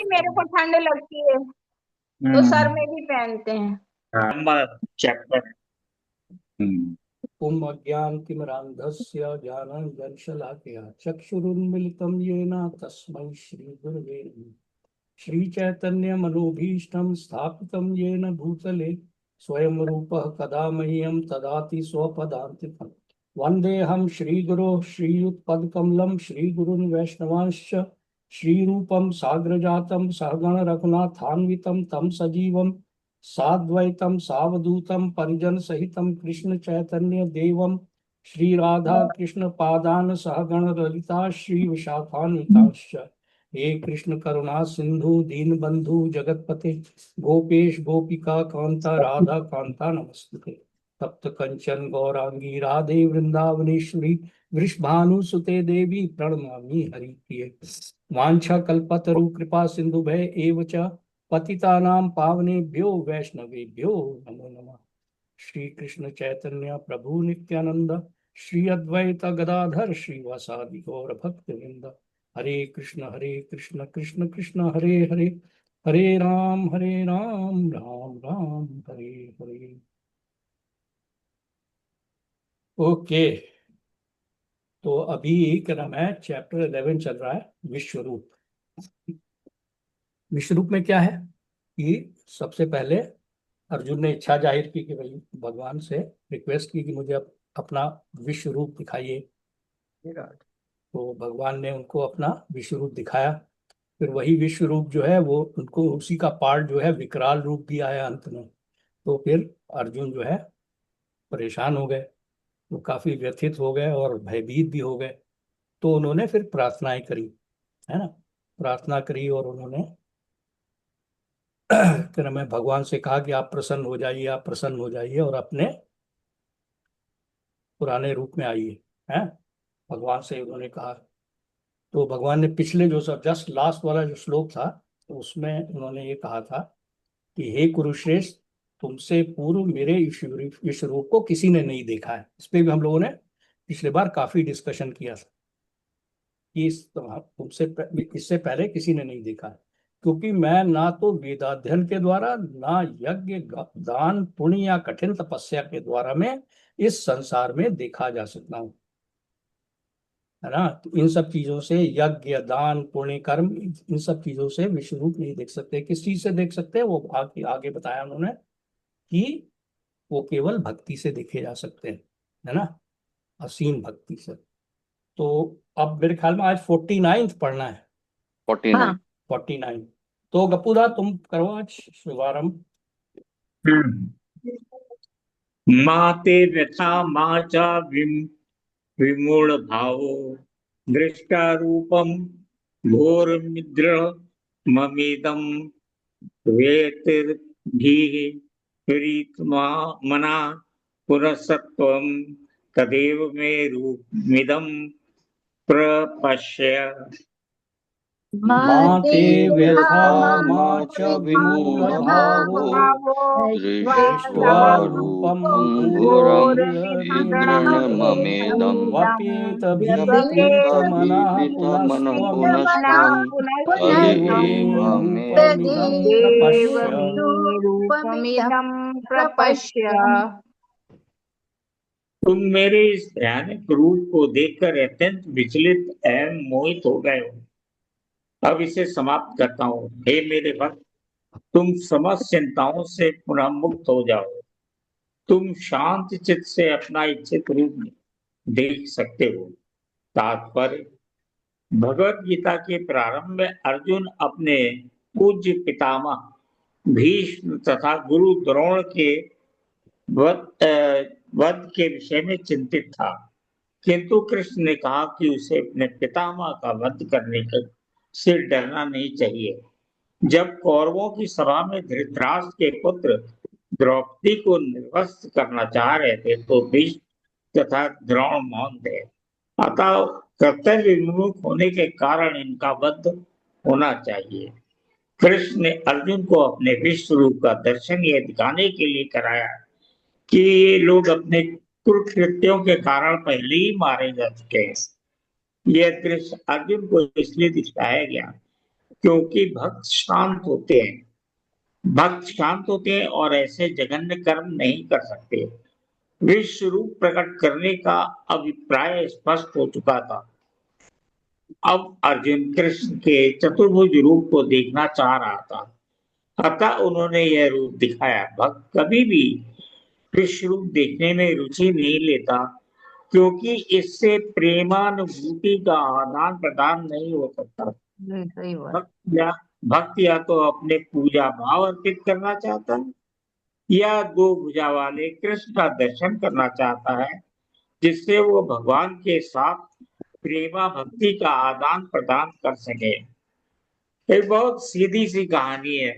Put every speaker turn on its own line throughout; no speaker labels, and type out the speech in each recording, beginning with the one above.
मेरे को ठंड लगती है तो सर में भी पहनते हैं।
चैप्टर। हम्म।
ओम अज्ञानतिमिरान्धस्य ज्ञानाञ्जनशलाकया चक्षुरुन्मिलितं येन तस्मै श्रीगुरवे नमः। श्रीचैतन्यमनोभीष्टं स्थापितं येन भूतले स्वयं रूपः कदा मह्यं ददाति स्वपदान्तिकम्। वन्देऽहं श्रीगुरोः श्रीयुतपदकमलं श्रीगुरून् वैष्णवांश्च श्रीरूपं साग्रजातं सहगण रघुनाथान्वितं तं सजीवं साद्वैतं सावधूतं परिजन सहितं कृष्ण चैतन्य देवं श्री राधा कृष्ण पादान सहगण ललिता श्री विशाखान्वितांश्च। हे कृष्ण करुणा सिंधु दीन बंधु जगतपते गोपेश गोपिका कांता राधा कांता नमस्ते। तप्त कंचन गौरांगी राधे वृंदावनेश्वरी वृषभानुसुते देवी प्रणमामि हरिप्रिये। वांछा कल्पतरु कृपा सिंधु भय एव च पतितानां पावनेभ्यो वैष्णवेभ्यो नमो नमः। श्री कृष्ण चैतन्य प्रभु नित्यानंद श्री अद्वैत गदाधर श्रीवासादि गौर भक्त वृंद। हरे कृष्ण कृष्ण कृष्ण हरे हरे हरे राम राम राम हरे हरे। ओके, तो अभी क्या नाम है, चैप्टर 11 चल रहा है, विश्वरूप। विश्वरूप में क्या है कि सबसे पहले अर्जुन ने इच्छा जाहिर की कि भाई भगवान से रिक्वेस्ट की कि मुझे अपना विश्व रूप दिखाइए। तो भगवान ने उनको अपना विश्व रूप दिखाया। फिर वही विश्व रूप जो है वो उनको उसी का पार्ट जो है विकराल रूप भी आया अंत में। तो फिर अर्जुन जो है परेशान हो गए, वो काफी व्यथित हो गए और भयभीत भी हो गए। तो उन्होंने फिर प्रार्थनाएं करी, है ना, प्रार्थना करी और उन्होंने फिर मैं भगवान से कहा कि आप प्रसन्न हो जाइए, आप प्रसन्न हो जाइए और अपने पुराने रूप में आइए, हैं। भगवान से उन्होंने कहा। तो भगवान ने पिछले जो सब जस्ट लास्ट वाला जो श्लोक था, तो उसमें उन्होंने ये कहा था कि हे कुरुश्रेष्ठ, तुमसे पूर्व मेरे विश्व रूप को किसी ने नहीं देखा है। इस पे भी हम लोगों ने पिछले बार काफी डिस्कशन किया था कि इससे पहले किसी ने नहीं देखा है, क्योंकि मैं ना तो वेदाध्ययन के द्वारा, ना यज्ञ दान पुण्य या कठिन तपस्या के द्वारा में इस संसार में देखा जा सकता हूँ, है ना। तो इन सब चीजों से, यज्ञ दान पुण्य कर्म, इन सब चीजों से विश्व रूप नहीं देख सकते। किस चीज से देख सकते हैं, वो आगे बताया उन्होंने कि वो केवल भक्ति से देखे जा सकते हैं, है ना, असीम भक्ति से। तो अब मेरे ख्याल में आज 49th पढ़ना है।
49।
हाँ।
49। तो गप्पूदा तुम करो आज शुभारंभ।
माते व्यथा मा च विमूढ़ भावो दृष्टा रूपम घोरमिद्र ममेदम वेतिर्भीरीत्मा मना पुरसत्वम तदेव मे रूपमिदं प्रपश्य।
माते व्यथा मा च विमूढ़ भावो
विमूढभावो
दृष्ट्वा
दृष्ट्वा
रूपं
रूपं घोरं
घोरमिदं
विभ्रममेदं
वपेत भीतमनः
व्यपेतभीतमनः
पुनस्त्वं
पुनस्त्वं
तदेव मे
तदेव मे
रूपमिदं प्रपश्य।
रूपमिदं प्रपश्य।
तुम मेरे इस भयानक रूप को देखकर अत्यंत विचलित एवं मोहित हो गए हो। अब इसे समाप्त करता हूँ। हे मेरे भक्त, तुम समस्त चिंताओं से पुनः मुक्त हो जाओ। तुम शांत चित्त से अपना इच्छित रूप देख सकते हो। तात्पर्य: भगवत गीता के प्रारंभ में अर्जुन अपने पूज्य पितामह भीष्म तथा गुरु द्रोण के वध के विषय में चिंतित था, किंतु कृष्ण ने कहा कि उसे अपने पितामह का वध करने से डरना नहीं चाहिए। जब कौरवों की सभा में धृतराष्ट्र के पुत्र द्रौपदी को निर्वस्त्र करना चाह रहे थे तो भीष्म तथा द्रोण मौन थे। अतः कर्तव्य विमुख होने के कारण इनका वध होना चाहिए। कृष्ण ने अर्जुन को अपने विश्व रूप का दर्शन यह दिखाने के लिए कराया कि ये लोग अपने कुकृत्यों के कारण पहले ही मारे जा चुके हैं। यह दृश्य अर्जुन को इसलिए दिखाया गया क्योंकि भक्त शांत होते हैं और ऐसे जघन्य कर्म नहीं कर सकते। विश्व रूप प्रकट करने का अभिप्राय स्पष्ट हो चुका था। अब अर्जुन कृष्ण के चतुर्भुज रूप को देखना चाह रहा था, अतः उन्होंने यह रूप दिखाया। भक्त कभी भी विश्व रूप देखने में रुचि नहीं लेता, क्योंकि इससे प्रेमानुभूति का आदान प्रदान नहीं हो सकता।
सही बात।
भक्त या तो अपने पूजा भाव अर्पित करना चाहता है, या दो भुजा वाले कृष्ण का दर्शन करना चाहता है, जिससे वो भगवान के साथ प्रेमा भक्ति का आदान प्रदान कर सके। एक बहुत सीधी सी कहानी है।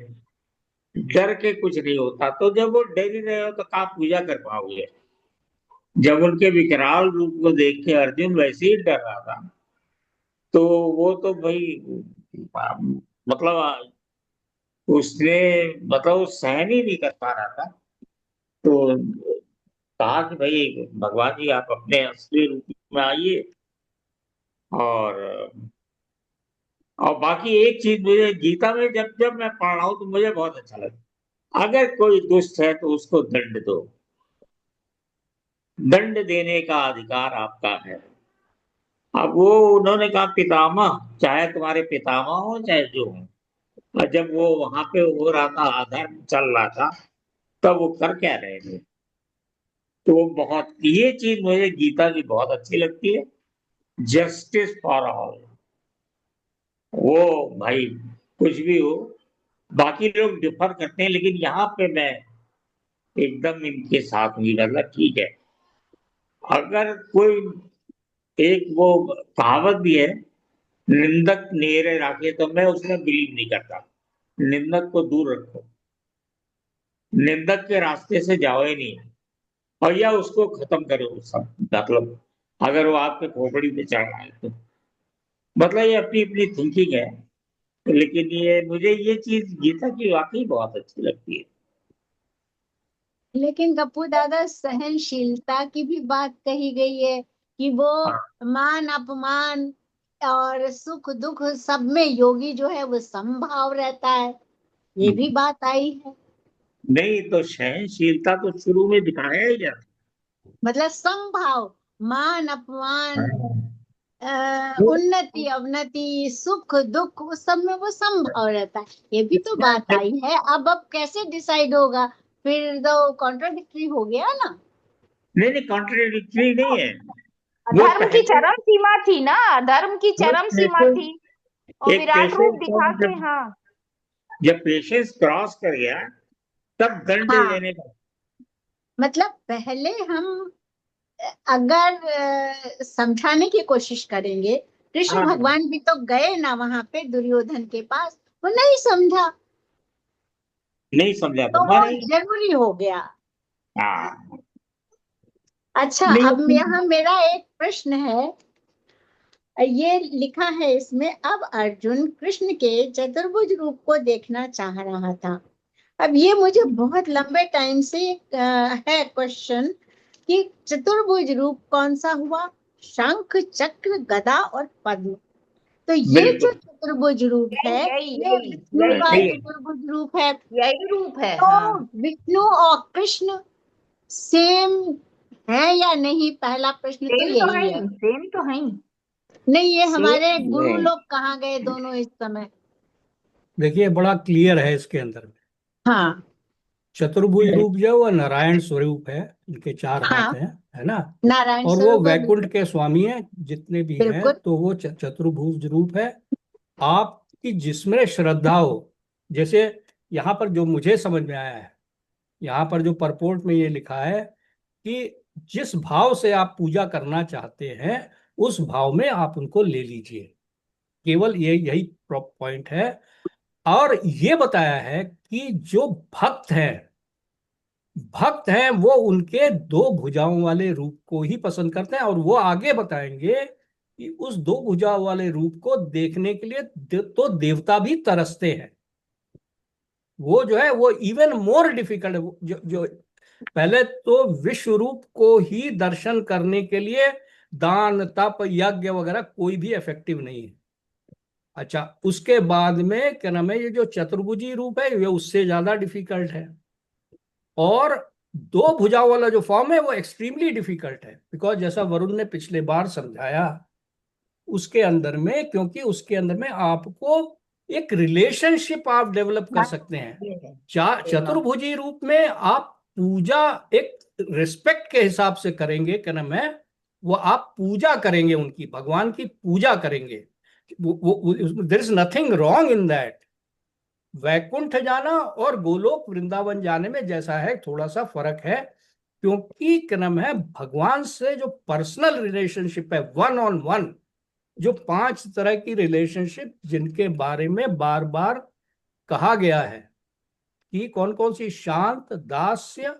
डर के कुछ नहीं होता, तो जब वो डर ही रहे हो तो कहाँ पूजा कर पाओगे। जब उनके विकराल रूप को देख के अर्जुन वैसे ही डर रहा था, तो वो तो भाई मतलब उसने मतलब सहन ही नहीं कर पा रहा था। तो कहा कि भाई भगवान जी आप अपने असली रूप में आइए। और और बाकी एक चीज मुझे गीता में जब जब मैं पढ़ रहा हूँ तो मुझे बहुत अच्छा लगा, अगर कोई दुष्ट है तो उसको दंड दो, दंड देने का अधिकार आपका है। अब वो उन्होंने कहा पितामह, चाहे तुम्हारे पितामह हो चाहे जो हो। और जब वो वहां पे हो रहा था, अधर्म चल रहा था, तब वो कर क्या रहे थे। तो बहुत ये चीज मुझे गीता की बहुत अच्छी लगती है, जस्टिस फॉर ऑल। वो भाई कुछ भी हो, बाकी लोग डिफर करते हैं, लेकिन यहाँ पे मैं एकदम इनके साथ नहीं, मतलब ठीक है। अगर कोई एक वो कहावत भी है, निंदक नेरे राखे, तो मैं उसमें बिलीव नहीं करता। निंदक को दूर रखो, निंदक के रास्ते से जाओ ही नहीं, और या उसको खत्म करो सब, मतलब अगर वो आपके खोपड़ी पे चढ़ रहा है तो। मतलब ये अपनी अपनी थिंकिंग है, लेकिन ये मुझे ये चीज गीता की वाकई बहुत अच्छी लगती है।
लेकिन गप्पू दादा, सहनशीलता की भी बात कही गई है कि वो
हाँ।
मान अपमान और सुख दुख सब में योगी जो है वो समभाव रहता है, ये भी बात आई है।
नहीं तो सहनशीलता तो शुरू में दिखाया ही जाता
मतलब समभाव, मान अपमान,
है।
उन्नति अवनति, सुख दुख, उस सब में वो समभाव रहता है, ये भी तो
इसमें
बात आई है। अब कैसे डिसाइड होगा, फिर तो कॉन्ट्राडिक्टरी हो गया ना।
नहीं नहीं, कॉन्ट्रेडिक्टरी नहीं है। वो
धर्म की
पहले
चरम सीमा थी ना, धर्म की
वो
चरम सीमा
पेशेंस,
थी, और
एक
विराट रूप
पेशेंस
दिखा के,
जब
हाँ।
जब पेशेंस क्रॉस कर गया, तब दंड
हाँ,
देने का।
मतलब पहले हम अगर समझाने की कोशिश करेंगे, कृष्ण
हाँ,
भगवान भी तो गए ना वहां पे दुर्योधन के पास, वो नहीं समझा,
नहीं समझा
तो
तो
वो
मारे।
जरूरी हो गया।
हाँ।
अच्छा,
नहीं
अब
लेकिन
यहाँ मेरा एक प्रश्न है, ये लिखा है इसमें, अब अर्जुन कृष्ण के चतुर्भुज रूप को देखना चाह रहा था। अब ये मुझे बहुत लंबे टाइम से है क्वेश्चन कि चतुर्भुज रूप कौन सा हुआ, शंख चक्र गदा और पद्म। तो ये जो
बिल्कुल
चतुर्भुज रूप
यही
है,
यही
ये
यही
विष्णु
यही
का
नहीं
यही
है।
चतुर्भुज रूप है।
यही रूप है, हाँ।
तो विष्णु और कृष्ण सेम है या नहीं, पहला प्रश्न तो
सेम तो है
यही है।
ही, सेम तो है ही।
नहीं, ये हमारे
सेम
गुरु
नहीं,
लोग कहाँ गए दोनों इस समय।
देखिए बड़ा क्लियर है इसके अंदर में।
हाँ
चतुर्भुज रूप जो है वो नारायण स्वरूप है, इनके चार हाथ
हाँ,
हैं, है ना।
नारायण
और वो
स्वरूप है,
वैकुंठ
बिल्कुल
के स्वामी हैं जितने भी हैं,
बिल्कुल।
तो वो चतुर्भुज रूप है। आपकी जिसमें श्रद्धा हो, जैसे यहाँ पर जो मुझे समझ में आया है, यहाँ पर जो परपोर्ट में ये लिखा है कि जिस भाव से आप पूजा करना चाहते हैं उस भाव में आप उनको ले लीजिए, केवल ये यही पॉइंट है। और ये बताया है कि जो भक्त हैं वो उनके दो भुजाओं वाले रूप को ही पसंद करते हैं, और वो आगे बताएंगे कि उस दो भुजाओं वाले रूप को देखने के लिए तो देवता भी तरसते हैं। वो जो है वो इवन मोर डिफिकल्ट है। जो पहले तो विश्व रूप को ही दर्शन करने के लिए दान तप यज्ञ वगैरह कोई भी इफेक्टिव नहीं है। अच्छा, उसके बाद में क्या नाम है, ये जो चतुर्भुजी रूप है ये उससे ज्यादा डिफिकल्ट है, और दो भुजाओं वाला जो फॉर्म है वो एक्सट्रीमली डिफिकल्ट है, बिकॉज जैसा वरुण ने पिछले बार समझाया उसके अंदर में, क्योंकि उसके अंदर में आपको एक रिलेशनशिप आप डेवलप कर सकते हैं। चतुर्भुजी रूप में आप पूजा एक रिस्पेक्ट के हिसाब से करेंगे, क्या नाम है, वो आप पूजा करेंगे, उनकी भगवान की पूजा करेंगे, there is nothing wrong in that. Vaikuntha जाना और गोलोक वृंदावन जाने में जैसा है थोड़ा सा फर्क है, क्योंकि क्या नाम है, भगवान से जो पर्सनल रिलेशनशिप है, वन ऑन वन, जो 5 तरह की रिलेशनशिप जिनके बारे में बार बार कहा गया है कि कौन कौन सी, शांत, दास्य,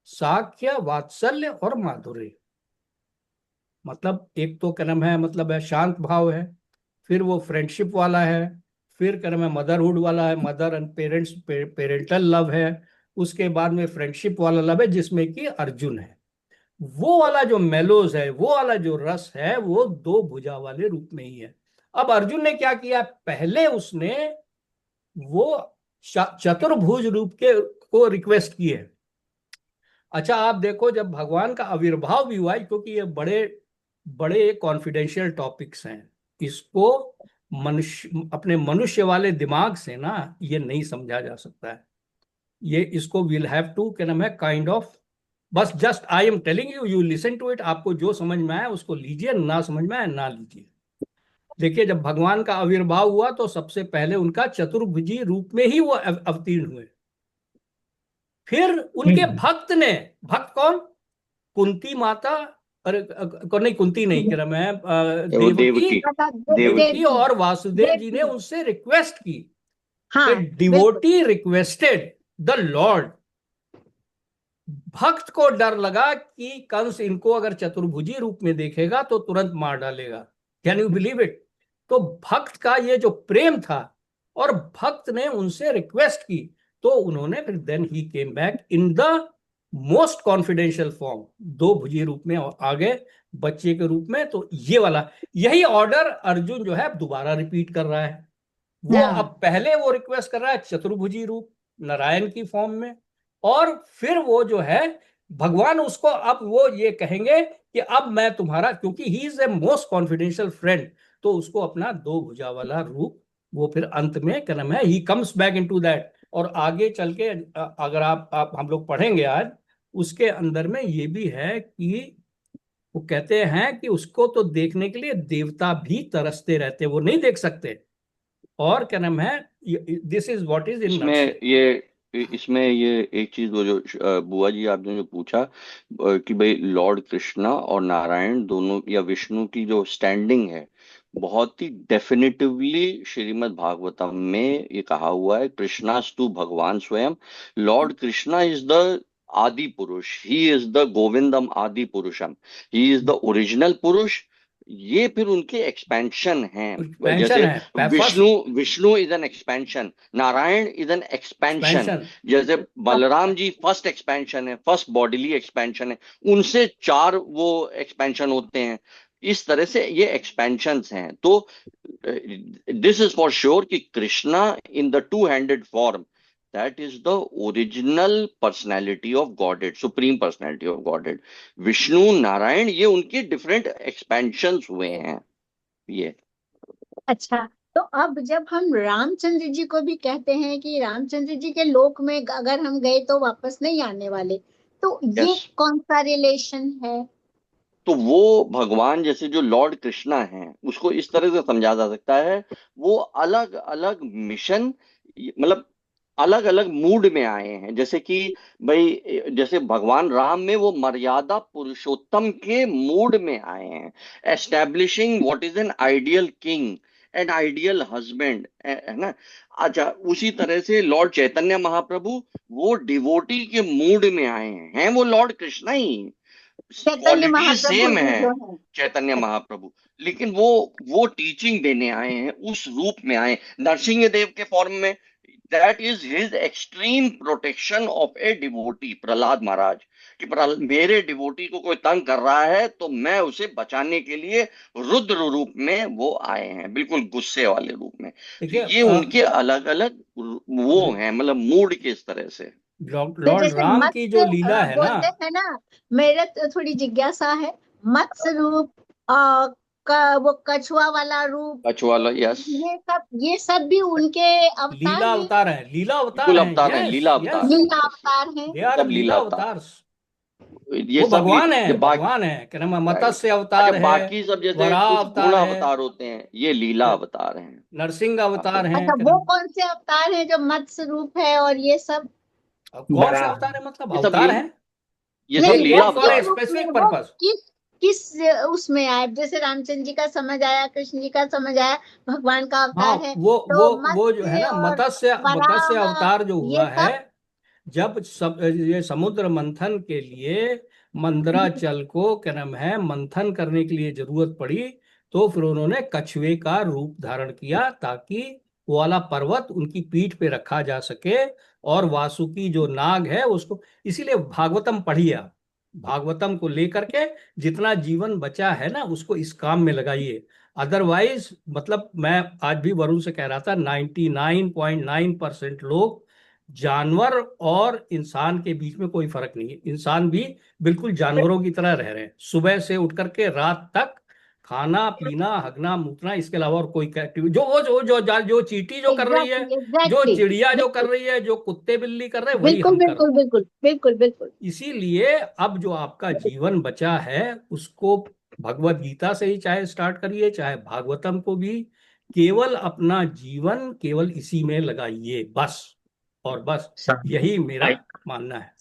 साख्य, वात्सल्य और माधुर्य। मतलब एक तो क्या नाम है, मतलब है शांत भाव है, फिर वो फ्रेंडशिप वाला है, फिर क्या नाम है मदरहुड वाला है, mother and parents, parental love है, उसके बाद में फ्रेंडशिप वाला लव है जिसमें कि अर्जुन है। वो वाला जो मेलोज है, वो वाला जो रस है, वो दो भुजा वाले रूप में ही है। अब अर्जुन ने क्या किया, पहले उसने वो चतुर्भुज रूप के को रिक्वेस्ट की है। अच्छा, आप देखो जब भगवान का आविर्भाव भी हुआ है, क्योंकि ये बड़े बड़े कॉन्फिडेंशियल टॉपिक्स हैं, इसको मनुष्य अपने मनुष्य वाले दिमाग से ना ये नहीं समझा जा सकता है। ये इसको विल हैव टू, क्या नाम है, काइंड ऑफ, बस just I am telling you, you listen to it, आपको जो समझ में आए उसको लीजिए, ना समझ में आए ना लीजिए। देखिए, जब भगवान का आविर्भाव हुआ तो सबसे पहले उनका चतुर्भुजी रूप में ही वो अवतीर्ण हुए। फिर उनके भक्त ने, भक्त कौन, कुंती माता, अरे नहीं कुंती नहीं, क्या नाम है,
वो
देवकी,
देवकी।
देवकी और वासुदेव जी ने उनसे रिक्वेस्ट की।
हाँ,
डिवोटी रिक्वेस्टेड द लॉर्ड। भक्त को डर लगा कि कंस इनको अगर चतुर्भुजी रूप में देखेगा तो तुरंत मार डालेगा। Can you believe it? तो भक्त का ये जो प्रेम था, और भक्त ने उनसे रिक्वेस्ट की, तो उन्होंने फिर then he came back in the most confidential form, दो भुजी रूप में आ गए बच्चे के रूप में। तो ये वाला, यही ऑर्डर अर्जुन जो है दोबारा रिपीट कर रहा है। वो अब पहले वो रिक्वेस्ट कर रहा है चतुर्भुजी रूप नारायण की फॉर्म में, और फिर वो जो है भगवान उसको अब वो ये कहेंगे कि अब मैं तुम्हारा, क्योंकि he is a most confidential friend, तो उसको अपना दो भुजा वाला रूप वो फिर अंत में क्या नाम है, he comes back into that. और आगे चल के अगर आप हम लोग पढ़ेंगे आज, उसके अंदर में ये भी है कि वो कहते हैं कि उसको तो देखने के लिए देवता भी तरसते रहते, वो नहीं देख सकते। और क्या नाम है, this is what is in
इसमें ये एक चीज, वो जो बुआ जी आपने जो पूछा कि भाई लॉर्ड कृष्णा और नारायण दोनों या विष्णु की जो स्टैंडिंग है, बहुत ही डेफिनेटिवली श्रीमद् भागवतम में ये कहा हुआ है, कृष्णास्तु भगवान स्वयं, लॉर्ड कृष्णा इज द आदि पुरुष, ही इज द गोविंदम आदि पुरुषम, ही इज द ओरिजिनल पुरुष। ये फिर उनके एक्सपेंशन हैं, जैसे Vishnu Vishnu is an expansion, Narayan is an expansion, जैसे बलराम जी फर्स्ट एक्सपेंशन है, फर्स्ट बॉडीली एक्सपेंशन है, उनसे 4 वो एक्सपेंशन होते हैं। इस तरह से ये एक्सपेंशंस हैं। तो दिस इज फॉर श्योर कि Krishna in the two handed form, that is the original personality of Godhead, supreme personality of Godhead. Vishnu Narayan ये उनके डिफरेंट एक्सपेंशंस हुए हैं ये।
अच्छा, तो अब जब हम रामचंद्र जी को भी कहते हैं कि रामचंद्र जी के लोक में अगर हम गए तो वापस नहीं आने वाले, तो ये कौन सा रिलेशन है?
तो वो भगवान जैसे जो लॉर्ड कृष्णा हैं, उसको इस तरह से समझा जा सकता है, वो अलग अलग मिशन, मतलब अलग अलग मूड में आए हैं। जैसे कि भाई, जैसे भगवान राम में वो मर्यादा पुरुषोत्तम के मूड में आए हैं, establishing what is an ideal king, an ideal husband, है ना। अच्छा, उसी तरह से लॉर्ड चैतन्य महाप्रभु वो डिवोटी के मूड में आए हैं, वो लॉर्ड कृष्णा ही, क्वालिटी सेम है चैतन्य महाप्रभु, लेकिन वो टीचिंग देने आए हैं, उस रूप में आए, नरसिंह देव के फॉर्म में। That is his extreme protection of a devotee, Prahlad Maharaj, कि मेरे डिवोटी को कोई तंग कर रहा है तो मैं उसे बचाने के लिए रुद्र रूप में वो आए हैं, बिल्कुल गुस्से वाले रूप में। तो
देखिए
ये उनके अलग अलग वो हैं, मतलब मूड के इस तरह से।
तो
लॉर्ड
जैसे
राम की जो
मत्स्य
लीला है ना,
बोलते हैं ना, मेरे तो थोड़ी जिज्ञासा है, मत्स्य रूप वो कछुआ वाला रूप,
कछुआ, यस,
ये सब भी उनके अवतार
लीला
हैं,
अवतार है, लीला अवतार
बिल्कुल
है,
अवतार है,
यस
लीला अवतार
यस,
है,
लीला अवतार हैं।
दे आर
सब
लीला
लीला अवतार।
अवतार।
ये
वो
सब
भगवान
ये
है,
बाकी,
भगवान है, क्या नाम है,
राइट।
मत्स्य
अच्छा,
अवतार है,
बाकी सब जैसे
वराह
कुछ गुण
अवतार है,
अवतार होते हैं, ये लीला अवतार हैं।
नरसिंह
आपको
अवतार है,
अच्छा,
क्या
वो
नाम,
कौन से अवतार हैं जो मत्स्य रूप है और ये सब?
अब कौन से
बराह।
अवतार है, मतलब
ये सब
अवतार
ली,
है,
ये सब
दे
नहीं, वो
लीला
केम फॉर
किस
ए
अवतार।
रूप में,
स्पेसिफिक
वो
पर्पस।
किस किस उसमें आए? जैसे रामचंद्र जी का समझ आया, कृष्ण जी का समझ आया, भगवान का
हाँ,
अवतार है,
वो
तो
वो जो है
मत्स्य
ना,
और
मत्स्य मत्स्य
वराह
अवतार जो
ये
हुआ है,
सब।
जब सब ये समुद्र मंथन के लिए मंदराचल को, क्या नाम है, मंथन करने के लिए जरूरत पड़ी, तो फिर उन्होंने कछुए का रूप धारण किया ताकि वो वाला पर्वत उनकी पीठ पे रखा जा सके, और वासुकी जो नाग है उसको, इसीलिए भागवतम पढ़िए आप, भागवतम को लेकर के जितना जीवन बचा है ना उसको इस काम में लगाइए। अदरवाइज, मतलब मैं आज भी वरुण से कह रहा था, 99.9% लोग जानवर और इंसान के बीच में कोई फर्क नहीं है, इंसान भी बिल्कुल जानवरों की तरह रह रहे हैं, सुबह से उठ करके रात तक खाना पीना हगना मूतना, इसके अलावा और कोई एक्टिविटी, जो चींटी जो कर रही है,
एग्जैक्टली
जो
एग्जैक्टली,
चिड़िया जो कर
बिल्कुल
रही है, जो कुत्ते बिल्ली कर रहे हैं, वही
बिल्कुल
हम कर रहे
बिल्कुल
हैं।
बिल्कुल बिल्कुल बिल्कुल।
इसीलिए अब जो आपका जीवन बचा है उसको भगवत गीता से ही चाहे स्टार्ट करिए, चाहे भागवतम को भी, केवल अपना जीवन केवल इसी में लगाइए बस, और बस यही मेरा मानना है,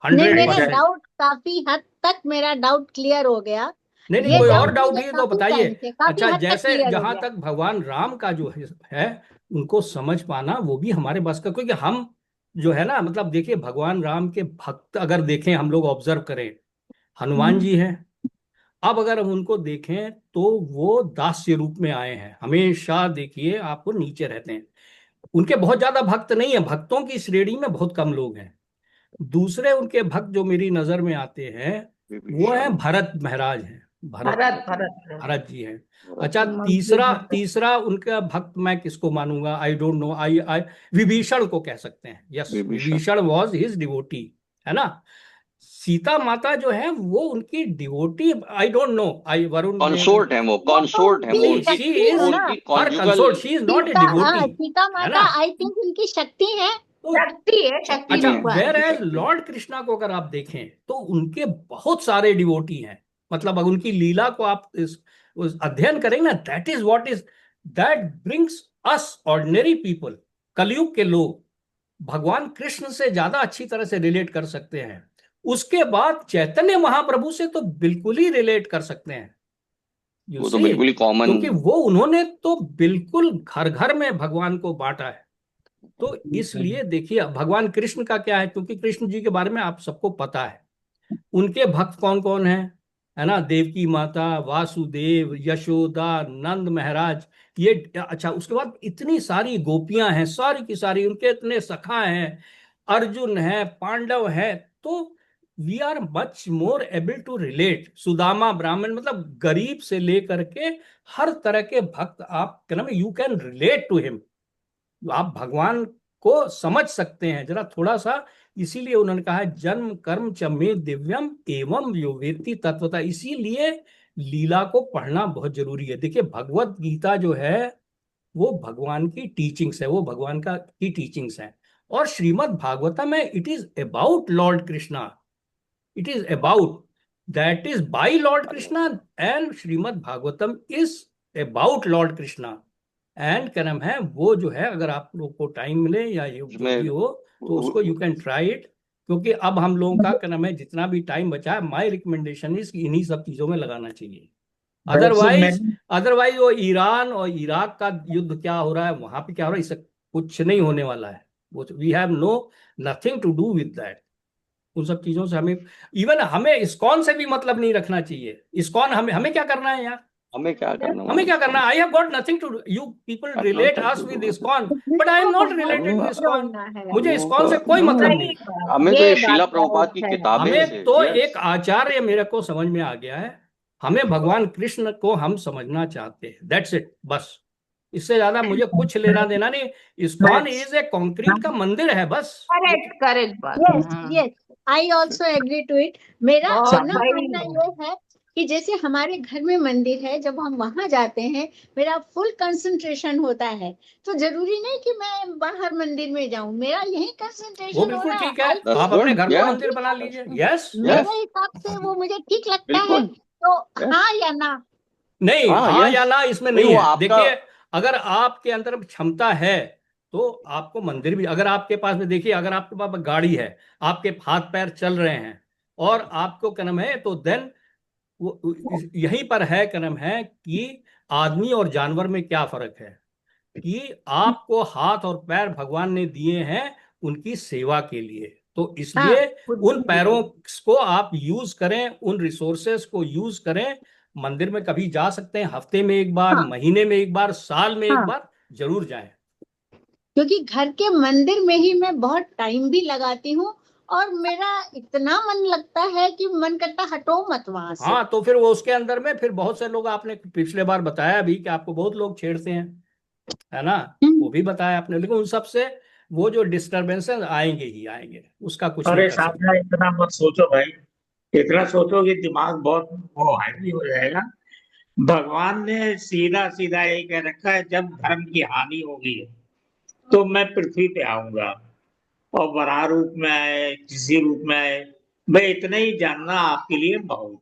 नहीं,
हंड्रेड
मेरा
परसेंट
डाउट काफी हद तक, मेरा डाउट क्लियर हो गया।
नहीं नहीं,
ये
कोई और
डाउट
डाउट
मुझे
है तो
काफी
बताइए।
टाइम से, काफी
अच्छा,
हद तक
जैसे
क्लियर हो
जहां
गया।
तक भगवान राम का जो है उनको समझ पाना, वो भी हमारे बस का, क्योंकि हम जो है ना, मतलब देखिए, भगवान राम के भक्त अगर देखें, हम लोग ऑब्जर्व करें, हनुमान
हम्म,
जी हैं, अब अगर हम उनको देखें तो वो दास्य रूप में आए हैं, हमेशा देखिए आपको नीचे रहते हैं, उनके बहुत ज्यादा भक्त नहीं है, भक्तों की श्रेणी में बहुत कम लोग हैं। दूसरे उनके भक्त जो मेरी नजर में आते हैं, वो हैं
विभीषण,
भरत महाराज हैं, भरत
भरत भरत
भरत जी हैं।
भरत
अच्छा,
जी,
तीसरा तीसरा उनका भक्त मैं किसको मानूंगा, आई डोंट नो, आई आई विभीषण को कह सकते हैं, yes,
Vibhishan,
Vibhishan was his devotee, है ना। सीता माता जो है वो उनकी डिवोटी, आई डोंट नो, आई वरुण ने,
कंसोर्ट है, वो
वो तो
कंसोर्ट है, वो
उनकी
नहीं,
उनकी,
शी
शक्ति
इज
वो
है ना।
उनकी
हर
conjugal.
Consort, she is not a
Sita,
devotee,
Sita
है
माता
ना।
आई थिंक उनकी शक्ति है।
तो
शक्ति है,
शक्ति
शक्ति
अच्छा,
में है,
भगवान
वेर
की
एज
शक्ति है।
लॉर्ड कृष्णा को अगर आप देखें तो उनके बहुत सारे डिवोटी हैं, मतलब अगर उनकी लीला को आप उस अध्ययन करेंगे ना, that is what is, that brings us ordinary people, कलयुग के लोग भगवान कृष्ण से ज्यादा अच्छी तरह से रिलेट कर सकते हैं। उसके बाद चैतन्य महाप्रभु से तो बिल्कुल ही रिलेट कर सकते हैं, यू
वो तो
सी,
बिल्कुल ही कॉमन।
क्योंकि वो उन्होंने तो बिल्कुल घर घर में भगवान को बांटा है। तो इसलिए देखिए, अब भगवान कृष्ण का क्या है, क्योंकि कृष्ण जी के बारे में आप सबको पता है, उनके भक्त कौन कौन हैं, है ना, देवकी माता, वासुदेव, यशोदा, नंद महाराज, ये, अच्छा, उसके बाद इतनी सारी गोपियां हैं, सारी की सारी, उनके इतने सखा हैं, अर्जुन है, पांडव है, तो we are much more able to relate, Sudama ब्राह्मण, मतलब गरीब से लेकर के हर तरह के भक्त, आप क्या नाम है, you can relate to him, आप भगवान को समझ सकते हैं जरा थोड़ा सा। इसीलिए उन्होंने कहा है, जन्म कर्म च मे दिव्यम एवं यो वेत्ति तत्वता, इसीलिए लीला को पढ़ना बहुत जरूरी है। देखिए, भगवत गीता जो है वो भगवान की टीचिंग्स है, वो भगवान का की टीचिंग्स है, और श्रीमद् भागवतम में it is about Lord Krishna, it is about, that is by Lord Krishna, and Shrimad Bhagavatam is about Lord Krishna, and क्या नाम है, वो जो है, अगर आप लोग को टाइम मिले या ये जो भी
उसमें
हो तो उसको यू कैन ट्राई इट, क्योंकि अब हम लोगों का क्या नाम है, जितना भी टाइम बचा है, माय रिकमेंडेशन इज इन्हीं सब चीजों में लगाना चाहिए।
वैसे
अदरवाइज
मैंने
अदरवाइज वो ईरान और इराक का युद्ध क्या हो रहा है, वहां पे क्या हो रहा है, इससे कुछ नहीं होने वाला है, वो we have no nothing to do with that, उन सब चीजों से हमें, इवन हमें इस्कॉन से भी मतलब नहीं रखना चाहिए। इस्कॉन हमें हमें क्या करना है यार,
हमें क्या करना
हमें क्या करना?
ISKCON
I have got nothing to you people relate us with ISKCON, but I am
जिसको
नॉट
बहुत
रिलेटेड विद
कुछ
इस्कॉन।
जोड़ना है।
मुझे
हम
इस्कॉन से
लोग
कोई
को
मतलब
सही
नहीं।
बात,
हमें तो
ये
ये
बात
शीला
तो
प्रभुपाद की
है।
किताबें
हमें
से
तो
यस
एक आचार्य मेरे को समझ में आ गया है, हमें भगवान कृष्ण को हम समझना चाहते हैं, दैट्स इट, बस। इससे ज्यादा मुझे कुछ लेना देना नहीं। इस्कॉन इज ए कंक्रीट का मंदिर है, बस।
करेक्ट करेक्ट बात है।
Yes yes, I also agree to it. मेरा
बहुत
अपना
भाई।
मानना ये है कि जैसे हमारे घर में मंदिर है, जब हम वहां जाते हैं मेरा फुल कंसंट्रेशन होता है। तो जरूरी नहीं कि मैं बाहर मंदिर में जाऊं, मेरा यही
वो
कंसंट्रेशन हो
बिल्कुल
रहा है।
ठीक है,
आई
दैट्स
आप अपने
गुड
घर को
या
मंदिर बना लीजिए। यस
यस
मेरे हिसाब से वो मुझे ठीक लगता है।
बिल्कुल
तो
यस
हाँ या ना?
नहीं,
हाँ
हाँ या
यस
ना इसमें
नहीं
नहीं
वो
है।
आपका
देखिए, अगर आपके अंदर क्षमता है तो आपको मंदिर भी, अगर आपके पास में, देखिए अगर आपके पास गाड़ी है, आपके हाथ पैर चल रहे हैं और आपको क्या नाम है, तो देन यहीं पर है, क्या नाम है, कि आदमी और जानवर में क्या फर्क है, कि आपको हाथ और पैर भगवान ने दिए हैं उनकी सेवा के लिए। तो
हाँ,
इसलिए उन पैरों को आप यूज करें, उन रिसोर्सेस को यूज करें। मंदिर में कभी जा सकते हैं, हफ्ते में एक बार,
हाँ,
महीने में एक बार, साल में एक
हाँ,
बार जरूर जाएं।
क्योंकि घर के मंदिर में ही मैं बहुत टाइम भी लगाती हूँ और मेरा इतना मन लगता है कि मन करता हटो मत वहां से।
हाँ, तो फिर वो उसके अंदर में फिर बहुत से लोग, आपने पिछले बार बताया भी कि आपको बहुत लोग छेड़ते हैं, है ना? वो भी बताया आपने, लेकिन उन सब से वो जो डिस्टरबेंसेस आएंगे ही आएंगे, उसका कुछ नहीं
अरे
कर सकते।
साधना इतना मत सोचो भाई, इतना सोचो कि दिमाग बहुत वो हैवी हो जाएगा। भगवान ने सीधा सीधा ये कह रखा है, जब धर्म की हानि होगी तो मैं पृथ्वी पे आऊंगा, और वराह रूप में आए, किसी रूप में आए, मैं इतना ही जानना आपके लिए बहुत।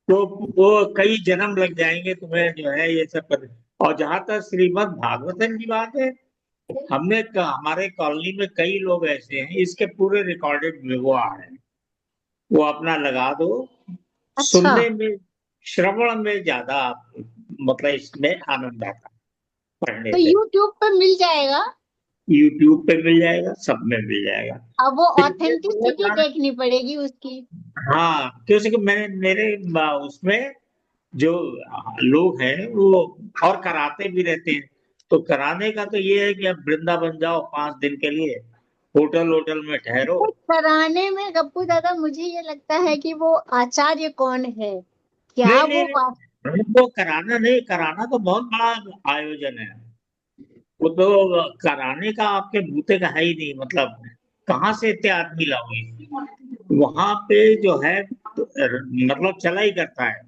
तो वो कई जन्म लग जाएंगे तुम्हें जो है ये सब और जहां तक श्रीमद् भागवतम की बात है, हमारे कॉलोनी में कई लोग ऐसे हैं, इसके पूरे रिकॉर्डेड में वो आ रहे हैं, वो अपना लगा दो।
अच्छा,
सुनने में, श्रवण में ज्यादा मतलब इसमें आनंद आता है पढ़ने
तो
से।
यूट्यूब पे मिल जाएगा।
यूट्यूब पे मिल जाएगा, सब में मिल जाएगा।
अब वो
इसलिए बोला
ऑथेंटिसिटी
था,
देखनी पड़ेगी उसकी।
हाँ क्योंकि मैंने मेरे उसमें जो लोग हैं वो और कराते भी रहते हैं। तो कराने का तो ये है कि अब वृंदावन जाओ 5 दिन के लिए, होटल होटल में ठहरो।
तो कराने में गप्पू दादा मुझे ये लगता है कि वो आचार्य कौन है, क्या
नहीं नहीं
वो
नहीं, हमको कराना नहीं, कराना तो बहुत बड़ा आयोजन है। वो तो कराने का आपके बूते का है ही नहीं, मतलब कहाँ से इतने आदमी लाओगे? वहां पे जो है मतलब चला ही करता है,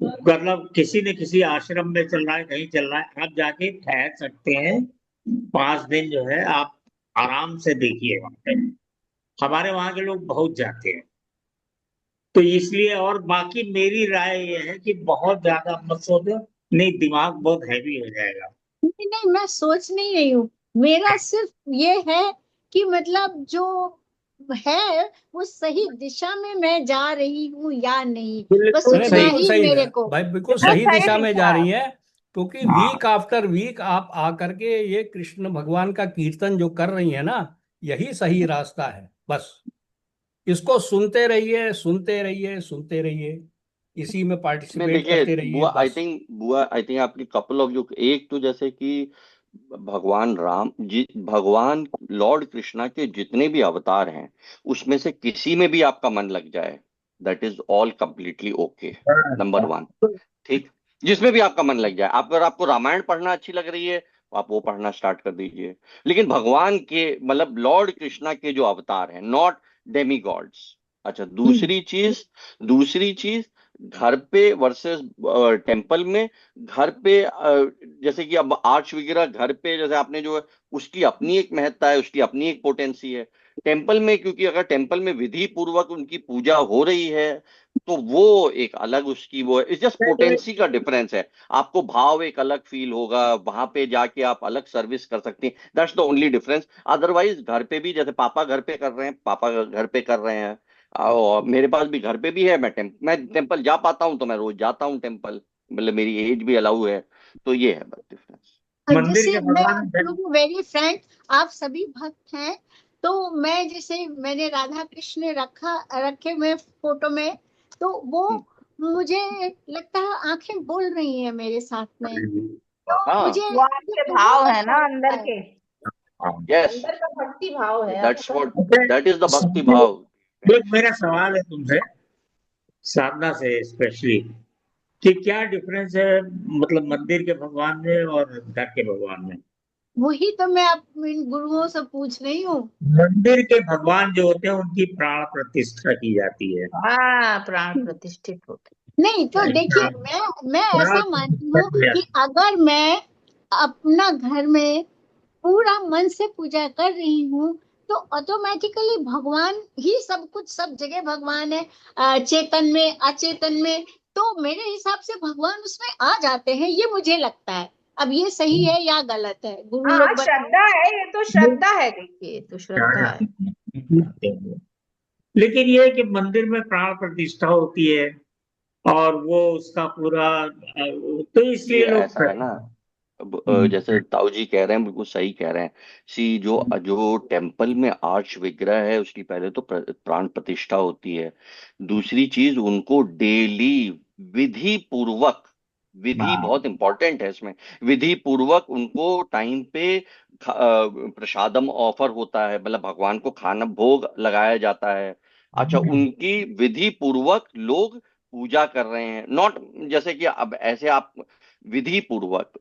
मतलब किसी न किसी आश्रम में चल रहा है, कहीं चल रहा है, आप जाके ठहर सकते हैं। 5 दिन जो है आप आराम से देखिए वहां पे। हमारे वहां के लोग बहुत जाते हैं, तो इसलिए। और बाकी मेरी राय ये है कि बहुत ज्यादा मत सोचो, नहीं दिमाग बहुत हैवी हो जाएगा।
नहीं नहीं, मैं सोच नहीं रही हूँ। मेरा सिर्फ ये है कि मतलब जो है वो सही दिशा में मैं जा रही हूँ या नहीं, बस
बिल्कुल
नहीं,
उतना
सही।
बिल्कुल
ही
सही है
मेरे को।
भाई, बिल्कुल
वो
सही
सही
दिशा में जा
दिशा।
रही है। क्योंकि वीक
हाँ
आफ्टर वीक आप आकर के ये कृष्ण भगवान का कीर्तन जो कर रही है ना, यही सही रास्ता है, बस। इसको सुनते रहिए, सुनते रहिए, सुनते रहिए, इसी में
नहीं
पार्टिसिपेट
देखिए
करते रहिए,
बुआ
बस।
आई थिंक आपकी कपल ऑफ जो एक तो जैसे कि भगवान राम जी, भगवान लॉर्ड कृष्णा के जितने भी अवतार हैं उसमें से किसी में भी आपका मन लग जाए, that is all completely okay. Number one, ठीक। जिसमें भी आपका मन लग जाए, आप अगर आपको रामायण पढ़ना अच्छी लग रही है तो आप वो पढ़ना स्टार्ट कर दीजिए। लेकिन भगवान के मतलब लॉर्ड कृष्णा के जो अवतार हैं, नॉट डेमी गॉड्स। अच्छा, दूसरी चीज घर पे वर्सेस टेम्पल में। घर पे जैसे कि अब आर्च वगैरह घर पे जैसे आपने जो है, उसकी अपनी एक महत्ता है, उसकी अपनी एक पोटेंसी है। टेम्पल में क्योंकि अगर टेम्पल में विधि पूर्वक उनकी पूजा हो रही है तो वो एक अलग उसकी वो है, इट्स जस्ट पोटेंसी का डिफरेंस है। आपको भाव एक अलग फील होगा, वहां पे जाके आप अलग सर्विस कर सकते हैं, that's the only difference. Otherwise घर पे भी जैसे पापा घर पे कर रहे हैं, पापा घर पे कर रहे हैं, और मेरे पास भी घर पे भी है। मैं टेम्पल जा पाता हूँ तो मैं रोज जाता हूँ टेम्पल, मतलब मेरी एज भी अलाउ है। तो ये है बस डिफरेंस।
मंदिर
जैसे
के
मैं
भगवान
टू बी वेरी फ्रैंक, आप सभी भक्त हैं, तो मैं जैसे मैंने राधा कृष्ण रखे में फोटो में, तो वो मुझे लगता है आंखें बोल रही हैं मेरे साथ में, तो
हाँ
मुझे
वो आपके
बहुत
भाव है
अच्छा
ना
लगता
अंदर
है।
के,
यस,
अंदर का भक्ति भाव है
दैट्स
आपका।
व्हाट, दैट इज द भक्ति भाव।
एक मेरा सवाल है तुमसे, साधना से स्पेशली, कि क्या डिफरेंस है मतलब मंदिर के भगवान में और घर के भगवान में?
वही तो मैं आप इन गुरुओं से पूछ रही हूँ।
मंदिर के भगवान जो होते हैं उनकी प्राण प्रतिष्ठा की जाती है।
हाँ, प्राण प्रतिष्ठित होते।
नहीं तो देखिए, मैं
प्राण
ऐसा मानती
प्रतिष्ठा
हूँ
की
कि
जाती
अगर मैं अपना घर में पूरा मन से पूजा कर रही हूँ तो ऑटोमेटिकली भगवान ही सब कुछ, सब जगह भगवान है, चेतन में अचेतन में, तो मेरे हिसाब से भगवान उसमें आ जाते हैं, ये मुझे लगता है। अब ये सही है या गलत है, गुरु
हाँ,
लोग बताओ।
श्रद्धा है, ये तो श्रद्धा है, देखिए ये तो श्रद्धा है।
है। लेकिन ये है कि मंदिर में प्राण प्रतिष्ठा होती है और वो उसका पूरा तो इसलिए
ये
लोग
ऐसा है
करते
ना,
हैं।
अब
हम्म,
जैसे ताऊ जी कह रहे हैं, बिल्कुल सही कह रहे हैं। सी जो जो टेम्पल में आर्च विग्रह है, उसकी पहले तो प्राण प्रतिष्ठा होती है। दूसरी चीज, उनको डेली विधि पूर्वक, विधि
हाँ,
बहुत इंपॉर्टेंट है इसमें, विधि पूर्वक उनको टाइम पे प्रसादम ऑफर होता है, मतलब भगवान को खाना भोग लगाया जाता है। अच्छा, उनकी विधि पूर्वक लोग पूजा कर रहे हैं, नॉट जैसे कि अब ऐसे आप विधि पूर्वक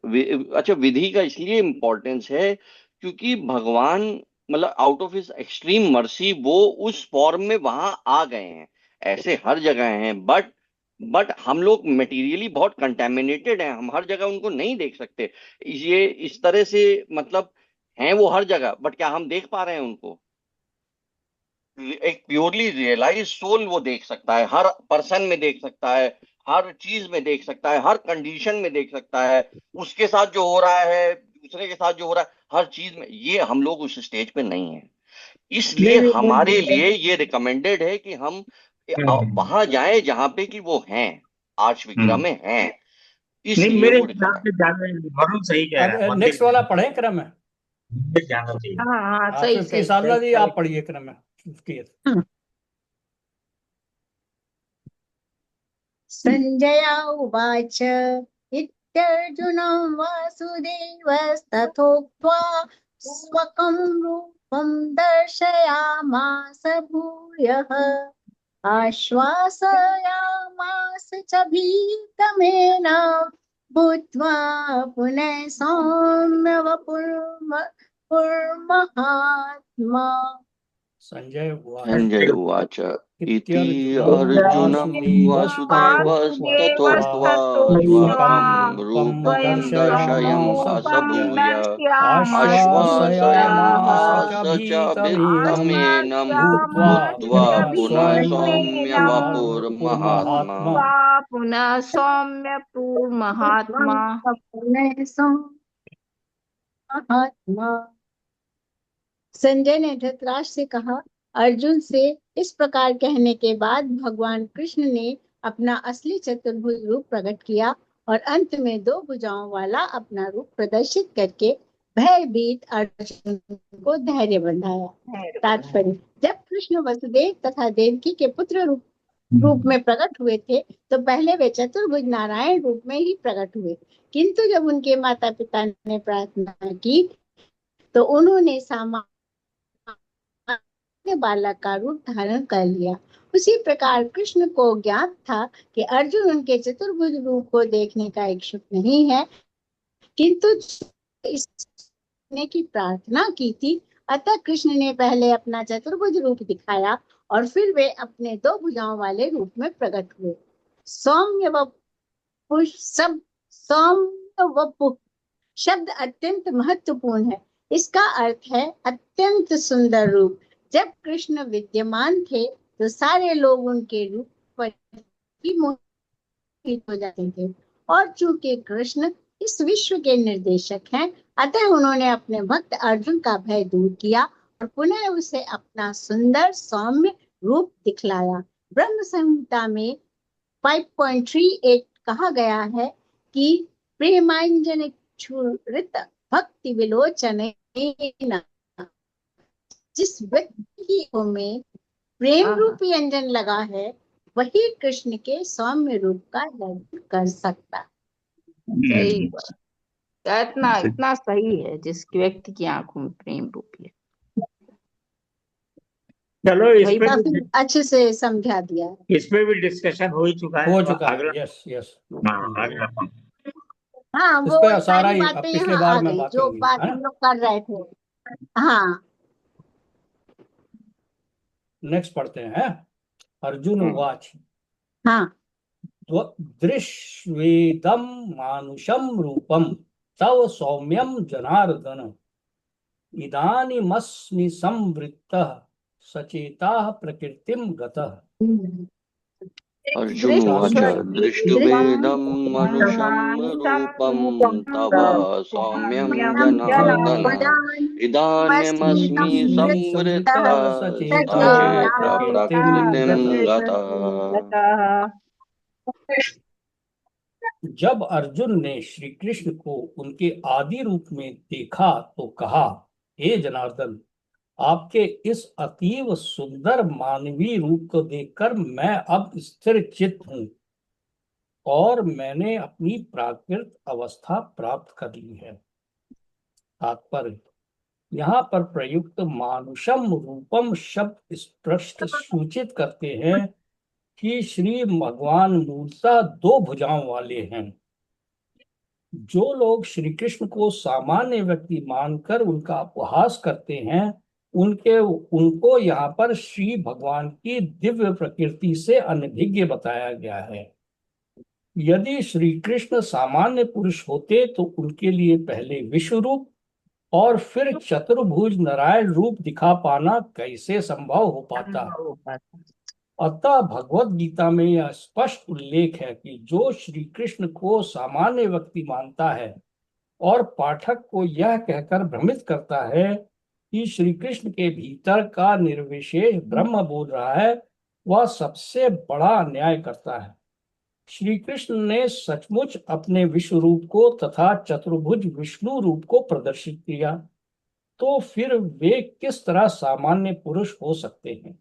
अच्छा, विधि का इसलिए इम्पोर्टेंस है क्योंकि भगवान मतलब out of his extreme mercy वो उस फॉर्म में वहां आ गए हैं। ऐसे हर जगह हैं, बट हम लोग मटेरियली बहुत कंटेमिनेटेड हैं, हम हर जगह उनको नहीं देख सकते। ये इस तरह से मतलब हैं वो हर जगह, बट क्या हम देख पा रहे हैं उनको? एक प्योरली रियलाइज सोल वो देख सकता है, हर पर्सन में देख सकता है, हर चीज में देख सकता है, हर कंडीशन में देख सकता है, उसके साथ जो हो रहा है, दूसरे के साथ जो हो रहा है, हर चीज में। ये हम लोग उस स्टेज पे नहीं है, इसलिए
नहीं नहीं
हमारे लिए ये रिकमेंडेड है कि हम
नहीं
वहां जाएं जहां पे कि वो हैं, आर्च विग्रह
हम्म,
में हैं,
नहीं,
इसलिए
मेरे
वो
हिसाब
रिकमेंड।
से जाने, वरुण सही कह रहा है, मंदिर
नेक्स्ट वाला पढ़े क्रम में।
मंदिर जाना चाहिए।
हाँ हाँ,
हाँ,
सही
50
सही
साधना
सही
जी आप
सही।
पढ़िए क्रम में 50।
हाँ। संजय उवाच इत्यर्जुनं वासुदेवस्तथोक्त्वा स्वकं रूपं दर्शयामास भूयः, आश्वासयामास च भीतमेन भूत्वा पुनः सौम्य वपुर्महात्मा।
संजय उवाच
संजय उवाच इति
इत्यर्जुनं
अर्जुनं
वासुदेवस्तथोक्त्वा
वासुदेवस्तथोक्त्वा
वासुदेवस्तथोक्त्वा
स्वकं
स्वकं
रूपं
रूपं
स्वयं
दर्शयामास
दर्शयामास
रूपं
भूयः
भूय
दर्शयामास
आश्वासयामास च
आश्वासयामास च
भीतमेनं
भित्तमेनं
भूत्वा
भूत्वा
आश्वास्यामास
पुनः
पुनः
सौम्यं
सौम्य
भीतमेनं
वपुर्महात्मा।
वपुर्महात्मा।
भूत्वा पुनः सौम्य महात्मा।
महात्मा। संजय ने धृतराष्ट्र से कहा, अर्जुन से इस प्रकार कहने के बाद भगवान कृष्ण ने अपना असली चतुर्भुज रूप प्रकट किया और अंत में दो भुजाओं वाला अपना रूप प्रदर्शित करके भयभीत अर्जुन को धैर्य बंधाया। तात्पर्य, जब कृष्ण वसुदेव तथा देवकी के पुत्र रूप में प्रकट हुए थे तो पहले वे चतुर्भुज नारायण रूप में ही प्रकट हुए, किंतु जब उनके माता पिता ने प्रार्थना की तो उन्होंने बालक का रूप धारण कर लिया। उसी प्रकार कृष्ण को ज्ञात था कि अर्जुन उनके चतुर्भुज रूप को देखने का इच्छुक नहीं है, किंतु इसने की प्रार्थना की थी, अतः कृष्ण ने पहले अपना चतुर्भुज रूप दिखाया और फिर वे अपने दो भुजाओं वाले रूप में प्रकट हुए। सौम्य व सौम्य व शब्द अत्यंत महत्वपूर्ण है। इसका अर्थ है अत्यंत सुंदर रूप। जब कृष्ण विद्यमान थे तो सारे लोग उनके रूप पर ही मोहित हो जाते थे, और चूंकि कृष्ण इस विश्व के निर्देशक हैं, अतः उन्होंने अपने भक्त अर्जुन का भय दूर किया और पुनः उसे अपना सुंदर सौम्य रूप दिखलाया। ब्रह्म संहिता में 5.38 कहा गया है कि प्रेमांजन छुरित भक्ति विलोचन, जिस व्यक्ति में प्रेम
आहा।
रूपी अंजन लगा है वही कृष्ण के सौम्य रूप का दर्शन कर सकता।
सही बात। इतना इतना सही है जिस व्यक्ति की आंखों में प्रेम रूपी है।
चलो इस
वही
पे
काफी
भी
अच्छे से समझा दिया है।
इस पे भी डिस्कशन हो ही चुका है।
हो
तो
चुका
अगला,
है। Yes yes.
हाँ, अगला
हाँ,
इस
वो
पे सारा
सारी
ही
बातें
पिछले
यहाँ
बार
आ
में
गई
बातें
जो
हुई
बात
है
हम
ना।
लोग कर रहे थे। हाँ
नेक्स्ट पढ़ते हैं। अर्जुन उवाच
हाँ।
दृश्वेदं मानुषं रूपं तव सौम्यं जनार्दन इदानीमस्मि संवृत्तः सचेताः प्रकृतिं गतः।
अर्जुन उवाच
राधे
दृष्टुभेदं मनुषं
मानुषं
रूपं तव
रूपं
सौम्यं
सौम्यं
जनार्दन
जनार्दन
इदानीमस्मि संवृत्तः
सचेताः
सचेत
प्रकृतिं
प्रकृतिं
गतः।
गतः।
जब अर्जुन ने श्री कृष्ण को उनके आदि रूप में देखा तो कहा, हे जनार्दन, आपके इस अतीव सुंदर मानवीय रूप को देखकर मैं अब स्थिर चित्त हूँ और मैंने अपनी प्राकृत अवस्था प्राप्त कर ली है। तात्पर्य, यहाँ पर प्रयुक्त मानुषम रूपम शब्द स्पष्ट सूचित करते हैं कि श्री भगवान मूलतः दो भुजाओं वाले हैं। जो लोग श्री कृष्ण को सामान्य व्यक्ति मानकर उनका उपहास करते हैं, उनको यहाँ पर श्री भगवान की दिव्य प्रकृति से अनभिज्ञ बताया गया है। यदि श्री कृष्ण सामान्य पुरुष होते तो उनके लिए पहले विश्व रूप और फिर चतुर्भुज नारायण रूप दिखा पाना कैसे संभव हो पाता। अतः भगवत गीता में यह स्पष्ट उल्लेख है कि जो श्री कृष्ण को सामान्य व्यक्ति मानता है और पाठक को यह कहकर भ्रमित करता है कि श्री कृष्ण के भीतर का निर्विशेष ब्रह्म बोल रहा है, वह सबसे बड़ा अन्याय करता है। श्री कृष्ण ने सचमुच अपने विश्व रूप को तथा चतुर्भुज विष्णु रूप को प्रदर्शित किया, तो फिर वे किस तरह सामान्य पुरुष हो सकते हैं।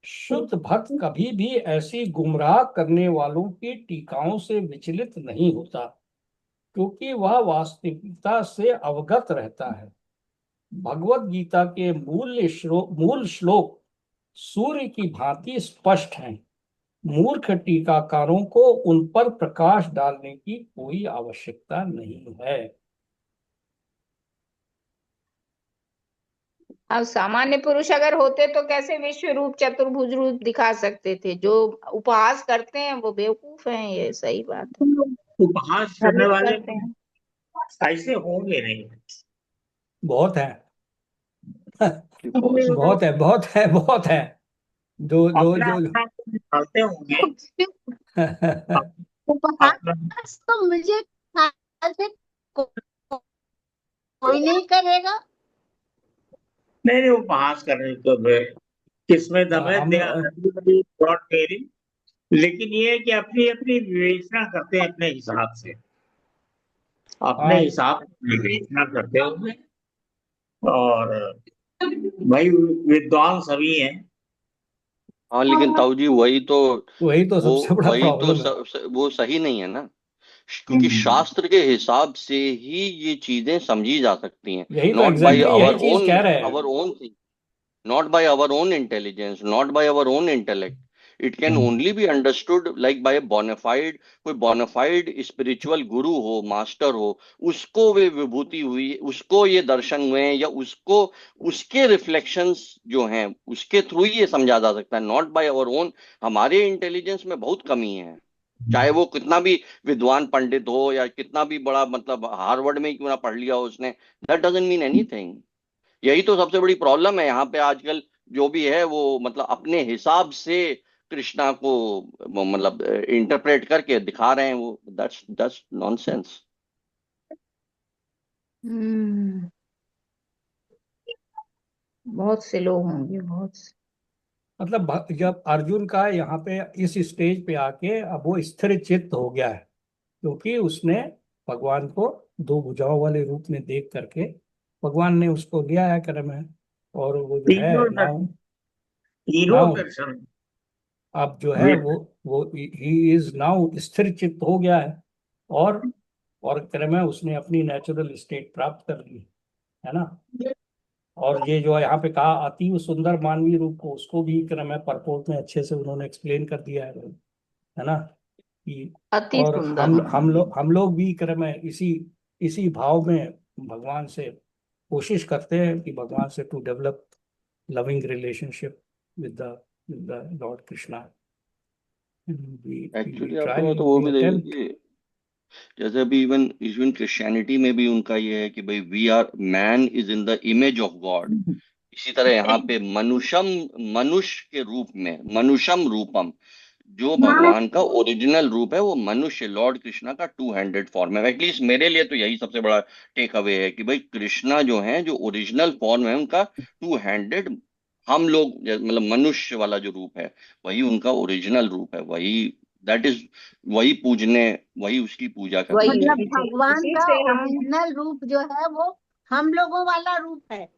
शुद्ध भक्त कभी भी ऐसी गुमराह करने वालों की टीकाओं से विचलित नहीं होता, क्योंकि वह वास्तविकता से अवगत रहता है। भगवत गीता के मूल श्लोक सूर्य की भांति स्पष्ट हैं। मूर्ख टीकाकारों को उन पर प्रकाश डालने की कोई आवश्यकता नहीं है।
अब सामान्य पुरुष अगर होते तो कैसे विश्व रूप चतुर्भुज रूप दिखा सकते थे। जो उपहास करते हैं वो बेवकूफ हैं, ये सही बात है।
उपहास करने
भ्रमित
वाले
करते हैं।
ऐसे होंगे नहीं।
बहुत है।
बहुत
बहुत है, बहुत है, बहुत है। दो दो
अपना
जो
अपना निकालते होंगे अपना।
उपहास तो मुझे ख्याल से कोई नहीं करेगा।
नहीं, उपहास करने को किसमें दम है,
हम
नॉट केयरिंग। लेकिन ये है कि अपनी अपनी विवेचना करते हैं अपने हिसाब से, अपने हिसाब से विवेचना करते होंगे। और भाई विद्वान सभी हैं।
हाँ, लेकिन ताऊ जी
वही तो सबसे बड़ा
वही तो
प्रॉब्लम है।
वो सही नहीं है ना, क्योंकि शास्त्र के हिसाब से ही ये चीजें समझी जा सकती हैं।
यही तो
नॉट बाय
एग्जैक्टली
आवर
यही चीज
ओन
कह रहे हैं।
Our own thing, not by our own intelligence, not by our own intellect. It can only be understood like by a bona fide, कोई bona fide spiritual guru हो, master हो, उसको वे विभूति हुई, उसको ये दर्शन हुए हैं, या उसको उसके रिफ्लेक्शंस जो हैं उसके थ्रू ही ये समझा जा सकता है। Not by our own. हमारे इंटेलिजेंस में बहुत कमी है, चाहे वो कितना भी विद्वान पंडित हो या कितना भी बड़ा, मतलब हार्वर्ड में ही क्यों ना पढ़ लिया हो उसने, दैट डजंट मीन एनीथिंग। यही तो सबसे बड़ी प्रॉब्लम है यहाँ पे आजकल। जो भी है वो मतलब अपने हिसाब से कृष्णा को मतलब इंटरप्रेट करके दिखा रहे हैं, वो दैट्स दैट्स नॉनसेंस।
बहुत से लोग होंगे, बहुत से।
मतलब जब अर्जुन का यहाँ पे इस स्टेज पे आके अब वो स्थिर चित्त हो गया है, क्योंकि उसने भगवान को दो भुजाओं वाले रूप में देख करके भगवान ने उसको लिया है क्रम है। और वो जो है
तीनों
नाउ
तीनों
नाउ
दर्शन
अब जो है
वे
वो ही इज नाउ स्थिर चित्त हो गया है, और क्रम है उसने अपनी नेचुरल स्टेट प्राप्त कर ली, है ना। और ये जो है यहाँ पे कहा अति सुंदर मानवीय रूप को, उसको भी क्रम है परपोर्ट में अच्छे से उन्होंने एक्सप्लेन कर दिया है ना कि।
अति
और
सुंदर।
हम लोग भी क्रम है इसी इसी भाव में भगवान से कोशिश करते हैं कि भगवान से to develop loving relationship with the Lord Krishna. And we
actually
try,
आपको तो वो
we
भी
attempt.
देखिए, जैसे अभी इवन इवन क्रिश्चियनिटी में भी उनका ये है कि भाई we are man is in the image of God. इसी तरह यहाँ पे मनुष्यम, मनुष्य के रूप में, मनुष्यम रूपम, जो भगवान का ओरिजिनल रूप है वो मनुष्य, लॉर्ड कृष्णा का 2 हैंडेड फॉर्म है। एटलीस्ट मेरे लिए तो यही सबसे बड़ा टेक अवे है कि भाई कृष्णा जो है, जो ओरिजिनल फॉर्म है उनका 2 हैंडेड, हम लोग मतलब मनुष्य वाला जो रूप है वही उनका ओरिजिनल रूप है, वही दैट इज, वही पूजने, वही उसकी पूजा करनी
वही
मतलब
चाहिए।
भगवान
उसी
का
से हम,
ओरिजिनल रूप जो है वो हम लोगों वाला रूप है।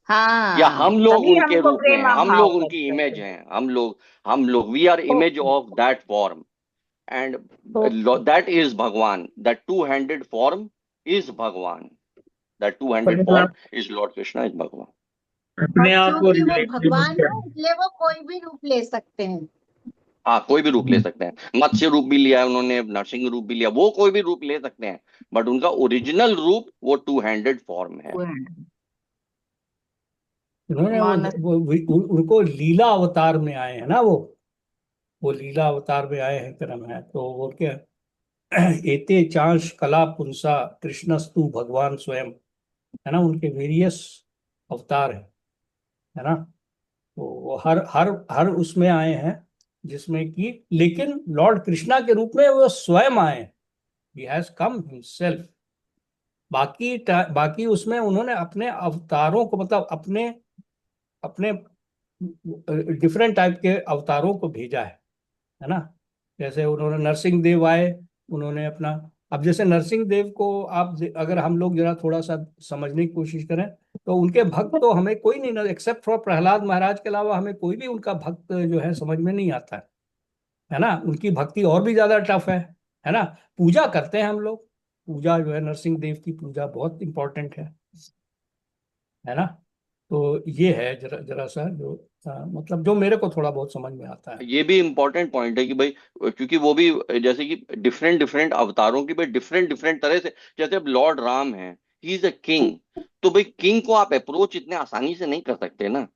या
हाँ,
हम लोग
तभी
उनके
हमको
रूप में हैं,
प्रेम
हम
भाव
लोग उनकी
करते
इमेज
हैं।
हैं, हम लोग we are image
okay,
of that form, and
okay.
that is Bhagwan. That 2 handed form is Bhagwan. That 2 handed
अपने
form
आप
is Lord Krishna, is Bhagwan.
और
अपने आप को
क्योंकि वो
रिलेट
भगवान है
करना।
इसलिए वो कोई भी रूप ले सकते हैं।
हाँ, कोई भी रूप ले सकते हैं, मत्स्य रूप भी लिया है उन्होंने, नरसिंह रूप भी लिया, वो कोई भी रूप ले सकते हैं, बट उनका ओरिजिनल रूप वो 2 हैंडेड फॉर्म है।
उन्होंने
मानस।
उनको लीला अवतार में आए हैं ना, वो लीला अवतार में आए हैं क्रम है, तो वो क्या एते चांश कला पुंसा कृष्णस्तु भगवान स्वयं, है ना, उनके वेरियस अवतार है ना। तो वो हर उसमें आए हैं जिसमें कि, लेकिन लॉर्ड कृष्णा के रूप में वो स्वयं आए हैं, ही हैज कम हिमसेल्फ। बाकी उसमें उन्होंने अपने अवतारों को, मतलब अपने अपने डिफरेंट टाइप के अवतारों को भेजा है ना। जैसे उन्होंने नरसिंह देव आए, उन्होंने अपना, अब जैसे नरसिंह देव को आप अगर हम लोग जरा थोड़ा सा समझने की कोशिश करें तो उनके भक्त तो हमें कोई नहीं, एक्सेप्ट फॉर प्रहलाद महाराज के अलावा हमें कोई भी उनका भक्त जो है समझ में नहीं आता है ना। उनकी भक्ति और भी ज्यादा टफ है ना। पूजा करते हैं हम लोग, पूजा जो है नरसिंह देव की पूजा बहुत इंपॉर्टेंट है ना। तो ये है जरा जरा सा जो मतलब जो मेरे को थोड़ा बहुत समझ में आता है।
ये भी इम्पोर्टेंट पॉइंट है कि भाई, क्योंकि वो भी जैसे कि डिफरेंट डिफरेंट अवतारों की भाई डिफरेंट डिफरेंट तरह से, जैसे अब लॉर्ड राम है, ही इज अ किंग, तो भाई किंग को आप अप्रोच इतने आसानी से नहीं कर सकते ना।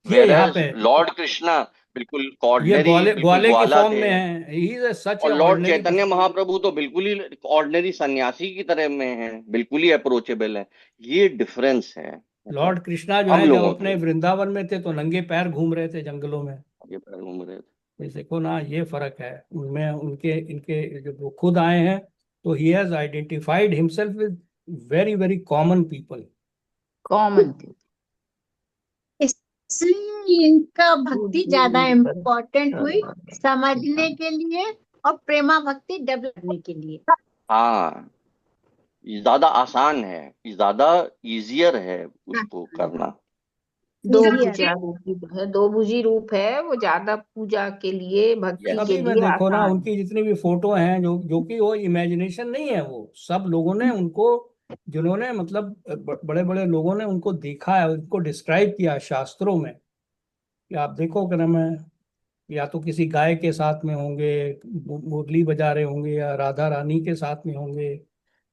ये
वेर
यहाँ
एज
पे
लॉर्ड कृष्णा बिल्कुल
ये
ऑर्डिनरी,
ग्वाले
बिल्कुल
ग्वाले की
ग्वाला
फॉर्म
थे,
में है, ही इज सच ए
और लॉर्ड
ऑर्डिनरी
चैतन्य
पर्सन।
महाप्रभु तो बिल्कुल ही ऑर्डिनरी सन्यासी की तरह में है, बिल्कुल ही अप्रोचेबल है। ये डिफरेंस है मतलब
लॉर्ड कृष्णा जो
हम
है जब
लोगों
अपने
के।
वृंदावन में थे तो नंगे पैर घूम रहे थे जंगलों में।
ये पैर घूम रहे थे।
तो देखो ना, ये फर्क है उनमें, उनके इनके जब वो खुद आए हैं तो he has identified himself with very very common people.
Common थी।
इसलिए इनका भक्ति ज्यादा इम्पोर्टेंट हुई समझने के लिए और प्रेमा भक्ति डेवलप करने के लिए।
हाँ, ये ज्यादा आसान है, ये ज्यादा इजियर है उसको करना।
दो
Easier।
भुजा रूप है, दो भुजी रूप है, वो ज्यादा पूजा के लिए, भक्ति
यस।
के
तभी मैं
लिए
देखो ना
आसान
उनकी जितनी भी फोटो हैं जो जो कि वो इमेजिनेशन नहीं है, वो सब लोगों ने उनको, जिन्होंने मतलब बड़े बड़े लोगों ने उनको देखा है, उनको डिस्क्राइब किया है शास्त्रों में कि आप देखो क्या नाम है, या तो किसी गाय के साथ में होंगे, मुरली बजा रहे होंगे, या राधा रानी के साथ में होंगे,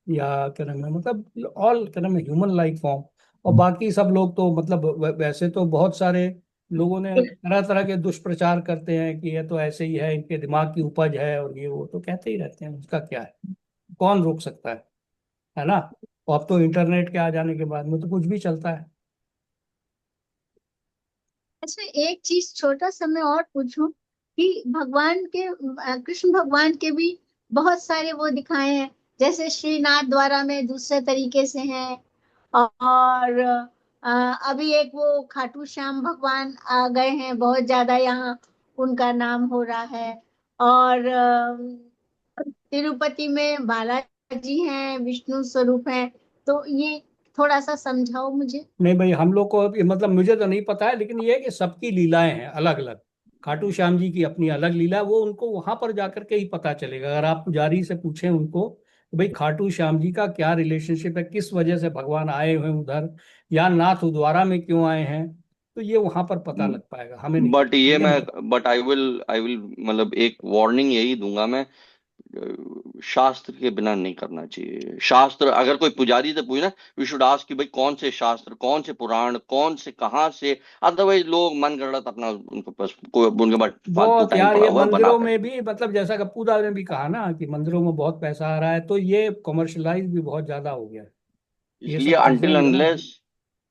या क्या नाम है, मतलब ऑल क्या नाम है ह्यूमन लाइक फॉर्म। और बाकी सब लोग तो मतलब वैसे तो बहुत सारे लोगों ने तरह तरह के दुष्प्रचार करते हैं कि ये तो ऐसे ही है, इनके दिमाग की उपज है, और ये वो तो कहते ही रहते हैं, उसका क्या है, कौन रोक सकता है ना। और अब तो इंटरनेट के आ जाने के बाद में तो कुछ भी चलता है।
अच्छा, एक चीज छोटा सा मैं और पूछूं कि भगवान के कृष्ण भगवान के भी बहुत सारे वो दिखाए हैं, जैसे श्रीनाथ द्वारा में दूसरे तरीके से हैं, और अभी एक वो खाटू श्याम भगवान आ गए हैं, बहुत ज्यादा यहाँ उनका नाम हो रहा है। और तिरुपति में बालाजी हैं, विष्णु स्वरूप हैं। तो ये थोड़ा सा समझाओ मुझे।
नहीं भाई, हम लोग को मतलब मुझे तो नहीं पता है, लेकिन ये है कि सबकी लीलाएं हैं अलग अलग, खाटू श्याम जी की अपनी अलग लीला, वो उनको वहां पर जाकर के ही पता चलेगा। अगर आप पुजारी से पूछें उनको कि भाई खाटू श्याम जी का क्या रिलेशनशिप है, किस वजह से भगवान आए हुए हैं उधर, या नाथ द्वारा में क्यों आए हैं, तो ये वहां पर पता लग पाएगा, हमें नहीं
बट
पता,
ये
मुझे नहीं
मैं
पता।
बट आई विल मतलब एक वार्निंग यही दूंगा मैं, शास्त्र के बिना नहीं करना चाहिए। शास्त्र अगर कोई पुजारी से पूछना, वी शुड आस्क कि भाई कौन से शास्त्र, कौन से पुराण, कौन से कहाँ से। अदरवाइज लोग मन गढ़ंत अपना उनके पास कोई उनके पास फालतू
बहुत
टाइम
यार,
पड़ा
ये
हुआ है
मंदिरों
बनाते हैं।
में भी मतलब जैसा कपूदा ने भी कहा ना कि मंदिरों में बहुत पैसा आ रहा है, तो ये कमर्शलाइज भी बहुत ज्यादा हो गया है। ये
इसलिए
सब चीजें
अनटिल
जो है ना।
अनलेस,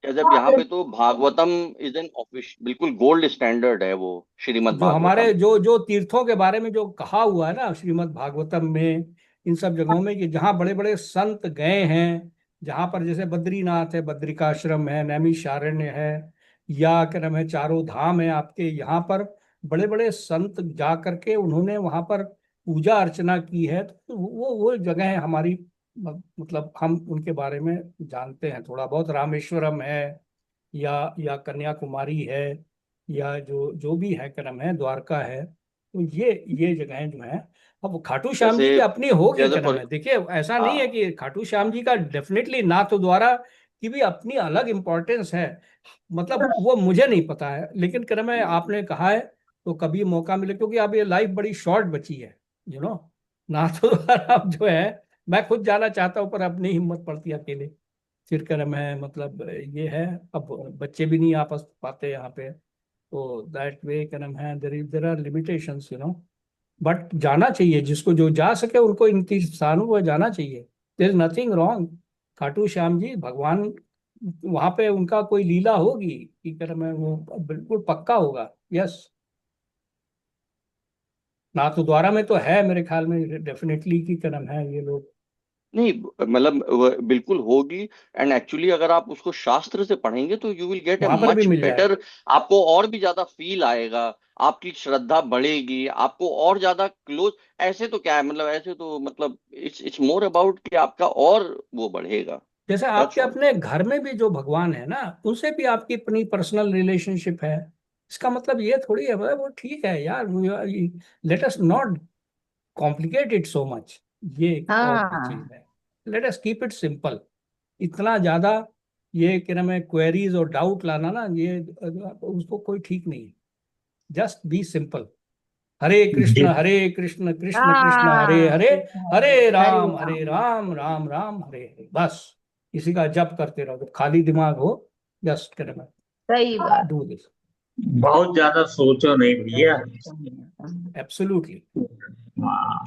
जब यहाँ पे तो भागवतम इज एन ऑफिस, बिल्कुल गोल्ड स्टैंडर्ड है वो, श्रीमद्
जो हमारे
भागवतम।
जो जो तीर्थों के बारे में जो कहा हुआ है ना श्रीमद् भागवतम में, इन सब जगहों में, कि जहाँ बड़े बड़े संत गए हैं, जहाँ पर जैसे बद्रीनाथ है, बद्रिकाश्रम है, नैमिषारण्य है, या क्या नाम है, चारों धाम है आपके यहाँ पर, बड़े बड़े संत जा करके उन्होंने वहां पर पूजा अर्चना की है, तो वो जगह है हमारी, मतलब हम उनके बारे में जानते हैं थोड़ा बहुत। रामेश्वरम है, या कन्याकुमारी है, या जो जो भी है क्रम है, द्वारका है, तो ये जगहें जो हैं। अब खाटू श्याम जी
जैसे
की अपनी होगी
जैसे
क्रम
फॉर
है, देखिए ऐसा नहीं है
हाँ,
कि खाटू श्याम जी का डेफिनेटली नाथ द्वारा की भी अपनी अलग इंपॉर्टेंस है, मतलब वो मुझे नहीं पता है, लेकिन क्रम है आपने कहा है, तो कभी मौका मिले, क्योंकि अब ये लाइफ बड़ी शॉर्ट बची है, नाथ द्वारा अब जो है, मैं खुद जाना चाहता हूँ पर अब नहीं हिम्मत पड़ती अकेले, फिर क्रम है, मतलब ये है, अब बच्चे भी नहीं आपस पाते यहाँ पे, तो दैट वे क्या नाम है, देर आर लिमिटेशंस, बट जाना चाहिए, जिसको जो जा सके उनको इन तीर्थ स्थानों को जाना चाहिए। There is nothing wrong. Khatu Shyam ji भगवान, वहां पे उनका कोई लीला होगी कि क्या नाम है, वो बिल्कुल पक्का होगा, यस। नाथ द्वारा में तो है मेरे ख्याल में डेफिनेटली कि क्या नाम है, ये लोग
नहीं मतलब बिल्कुल होगी। एंड एक्चुअली अगर आप उसको शास्त्र से पढ़ेंगे तो यू विल गेट ए
वहां पर भी
मच
मिल जाएगा।
बेटर, आपको और भी ज्यादा फील आएगा, आपकी श्रद्धा बढ़ेगी, आपको और ज्यादा क्लोज। ऐसे तो क्या है, मतलब ऐसे तो मतलब इट्स मोर अबाउट कि आपका और वो बढ़ेगा।
जैसे
दैट्स
आपके
ऑल।
अपने घर में भी जो भगवान है ना, उनसे भी आपकी अपनी पर्सनल रिलेशनशिप है, इसका मतलब ये थोड़ी है मतलब वो ठीक है यार, let us not complicate it so much, ये एक और भी चीज
हाँ,
है। Let us keep it simple. इतना ज्यादा ये क्या नाम है, क्वेरीज और डाउट लाना ना, ये उसको कोई ठीक नहीं है। Just be simple. Hare Krishna Krishna Krishna Hare
हाँ,
हरे,
हरे
हरे
राम।
राम राम राम हरे हरे, बस इसी का जप करते रहो जब खाली दिमाग हो, जस्ट करना,
सही बात।
Do this.
बहुत ज्यादा सोचो नहीं भैया।
एब्सोल्युटली।
हाँ।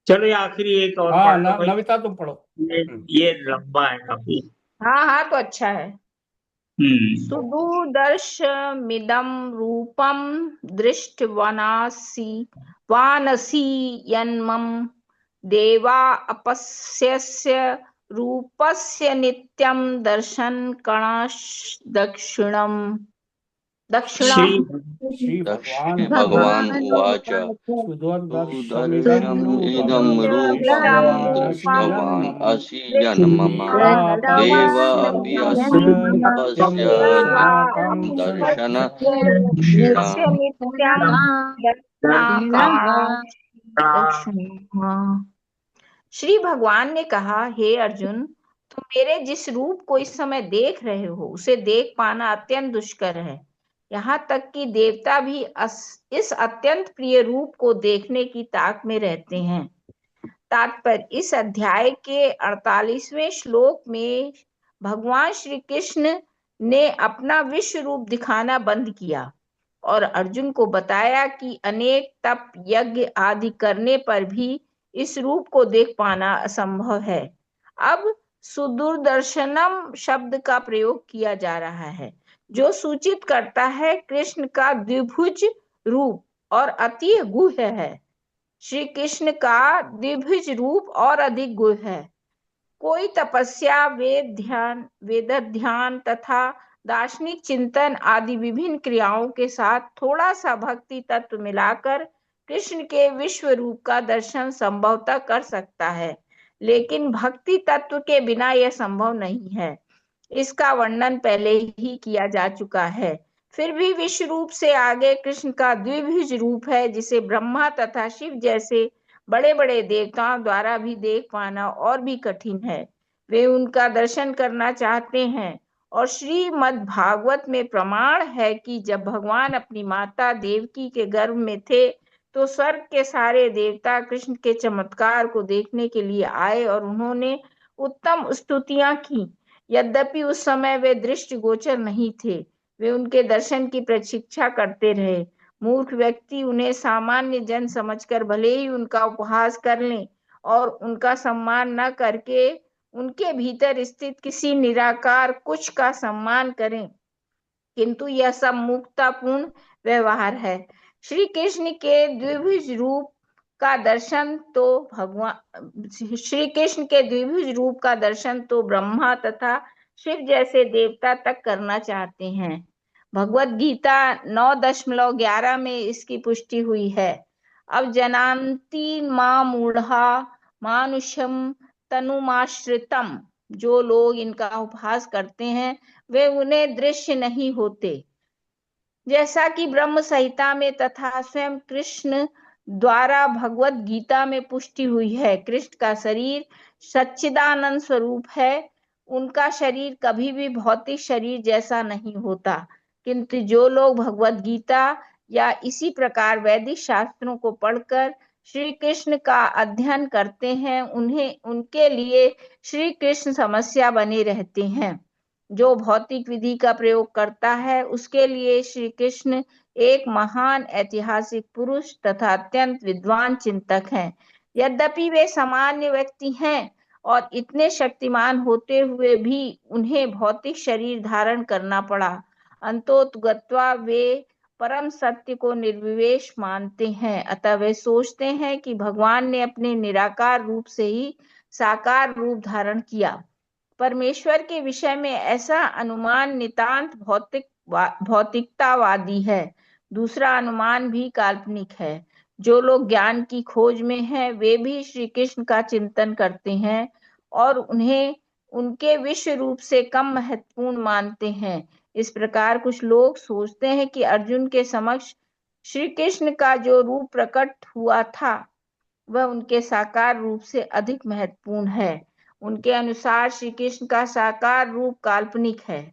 चलो ये आखिरी एक और
हाँ,
पढ़ लो भाई।
नविता तुम पढ़ो।
ये
हम्म।
ये लंबा है काफी।
हाँ हाँ, तो अच्छा है।
हम्म।
सुदुर्दर्शमिदं रूपं दृष्टवनासि वानसि यन्मम देवा अपस्यस्य रूपस्य नित्यं दक्षिणम्
श्री
दक्षिणम्
श्री भगवान
श्री
उवाच
भगवान
भगवान्
उवाच
सुदुर्दर्शमिदं
सुदर्शमिदं
रूपं
रूपं
दृष्टवानसि
दृष्टवान्
यन्मम
असि जन्मम देवा अपि अस्य
देवापस्यस्य नित्यं
रूपस्य
दर्शनाकाङ्क्षिणः
दर्शनक्षिणा।
नित्यं दक्षिणाः। श्री भगवान ने कहा, हे अर्जुन, तुम मेरे जिस रूप को इस समय देख रहे हो उसे देख पाना अत्यंत दुष्कर है। यहाँ तक कि देवता भी इस अत्यंत प्रिय रूप को देखने की ताक में रहते हैं। तात्पर्य, इस अध्याय के 48वें श्लोक में भगवान श्री कृष्ण ने अपना विश्व रूप दिखाना बंद किया और अर्जुन को बताया कि अनेक तप यज्ञ आदि करने पर भी इस रूप को देख पाना असंभव है। अब सुदूरदर्शनम शब्द का प्रयोग किया जा रहा है, जो सूचित करता है कृष्ण का द्विभुज रूप और अति गुह्य है। श्री कृष्ण का द्विभुज रूप और अधिक गुह्य है। कोई तपस्या, वेद ध्यान तथा दार्शनिक चिंतन आदि विभिन्न क्रियाओं के साथ थोड़ा सा भक्ति तत्व मिलाकर कृष्ण के विश्व रूप का दर्शन संभवतः कर सकता है, लेकिन भक्ति तत्व के बिना यह संभव नहीं है। इसका वर्णन पहले ही किया जा चुका है। फिर भी विश्व रूप से आगे कृष्ण का द्विभुज रूप है, जिसे ब्रह्मा तथा शिव जैसे बड़े बड़े देवताओं द्वारा भी देख पाना और भी कठिन है। वे उनका दर्शन करना चाहते हैं। और श्रीमद् भागवत में प्रमाण है कि जब भगवान अपनी माता देवकी के गर्भ में थे, तो स्वर्ग के सारे देवता कृष्ण के चमत्कार को देखने के लिए आए और उन्होंने उत्तम स्तुतियां की। यद्यपि उस समय वे दृष्टिगोचर नहीं थे, वे उनके दर्शन की प्रतीक्षा करते रहे। मूर्ख व्यक्ति उन्हें सामान्य जन समझकर भले ही उनका उपहास कर लें और उनका सम्मान न करके उनके भीतर स्थित किसी निराकार कुछ का सम्मान करें, किंतु यह सब मूर्खतापूर्ण व्यवहार है। श्री कृष्ण के द्विभुज रूप का दर्शन तो श्री कृष्ण के द्विभुज रूप का दर्शन तो ब्रह्मा तथा शिव जैसे देवता तक करना चाहते हैं। भगवत गीता 9.11 में इसकी पुष्टि हुई है। अब जनांति मां मूढ़ा मानुषम तनुमाश्रितम, जो लोग इनका उपहास करते हैं वे उन्हें दृश्य नहीं होते। जैसा कि ब्रह्म संहिता में तथा स्वयं कृष्ण द्वारा भगवत गीता में पुष्टि हुई है, कृष्ण का शरीर सच्चिदानंद स्वरूप है। उनका शरीर कभी भी भौतिक शरीर जैसा नहीं होता। किंतु जो लोग भगवत गीता या इसी प्रकार वैदिक शास्त्रों को पढ़कर श्री कृष्ण का अध्ययन करते हैं, उनके लिए श्री कृष्ण समस्या बने रहते हैं। जो भौतिक विधि का प्रयोग करता है, उसके लिए श्री कृष्ण एक महान ऐतिहासिक पुरुष तथा अत्यंत विद्वान चिंतक हैं। यद्यपि वे सामान्य व्यक्ति हैं और इतने शक्तिमान होते हुए भी उन्हें भौतिक शरीर धारण करना पड़ा, अंतोतगत्वा वे परम सत्य को निर्विशेष मानते हैं। अतः वे सोचते हैं कि भगवान ने अपने निराकार रूप से ही साकार रूप धारण किया। परमेश्वर के विषय में ऐसा अनुमान नितांत भौतिकतावादी है। दूसरा अनुमान भी काल्पनिक है। जो लोग ज्ञान की खोज में हैं, वे भी श्री कृष्ण का चिंतन करते हैं और उन्हें उनके विश्व रूप से कम महत्वपूर्ण मानते हैं। इस प्रकार कुछ लोग सोचते हैं कि अर्जुन के समक्ष श्री कृष्ण का जो रूप प्रकट हुआ था, वह उनके साकार रूप से अधिक महत्वपूर्ण है। उनके अनुसार श्री कृष्ण का साकार रूप काल्पनिक है।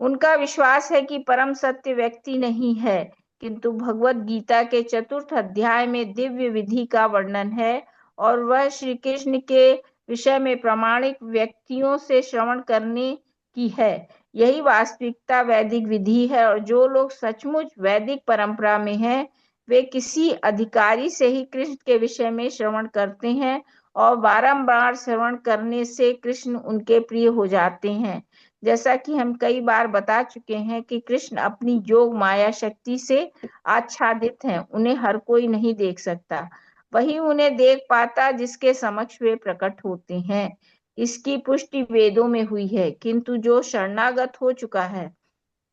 उनका विश्वास है कि परम सत्य व्यक्ति नहीं है, किंतु भगवत गीता के 4th अध्याय में दिव्य विधि का वर्णन है और वह श्री कृष्ण के विषय में प्रामाणिक व्यक्तियों से श्रवण करने की है। यही वास्तविकता वैदिक विधि है और जो लोग सचमुच वैदिक परंपरा में हैं, वे किसी अधिकारी से ही कृष्ण के विषय में श्रवण करते हैं और बारंबार श्रवण करने से कृष्ण उनके प्रिय हो जाते हैं। जैसा कि हम कई बार बता चुके हैं कि कृष्ण अपनी योग माया शक्ति से आच्छादित हैं। उन्हें हर कोई नहीं देख सकता, वही उन्हें देख पाता जिसके समक्ष वे प्रकट होते हैं। इसकी पुष्टि वेदों में हुई है। किंतु जो शरणागत हो चुका है,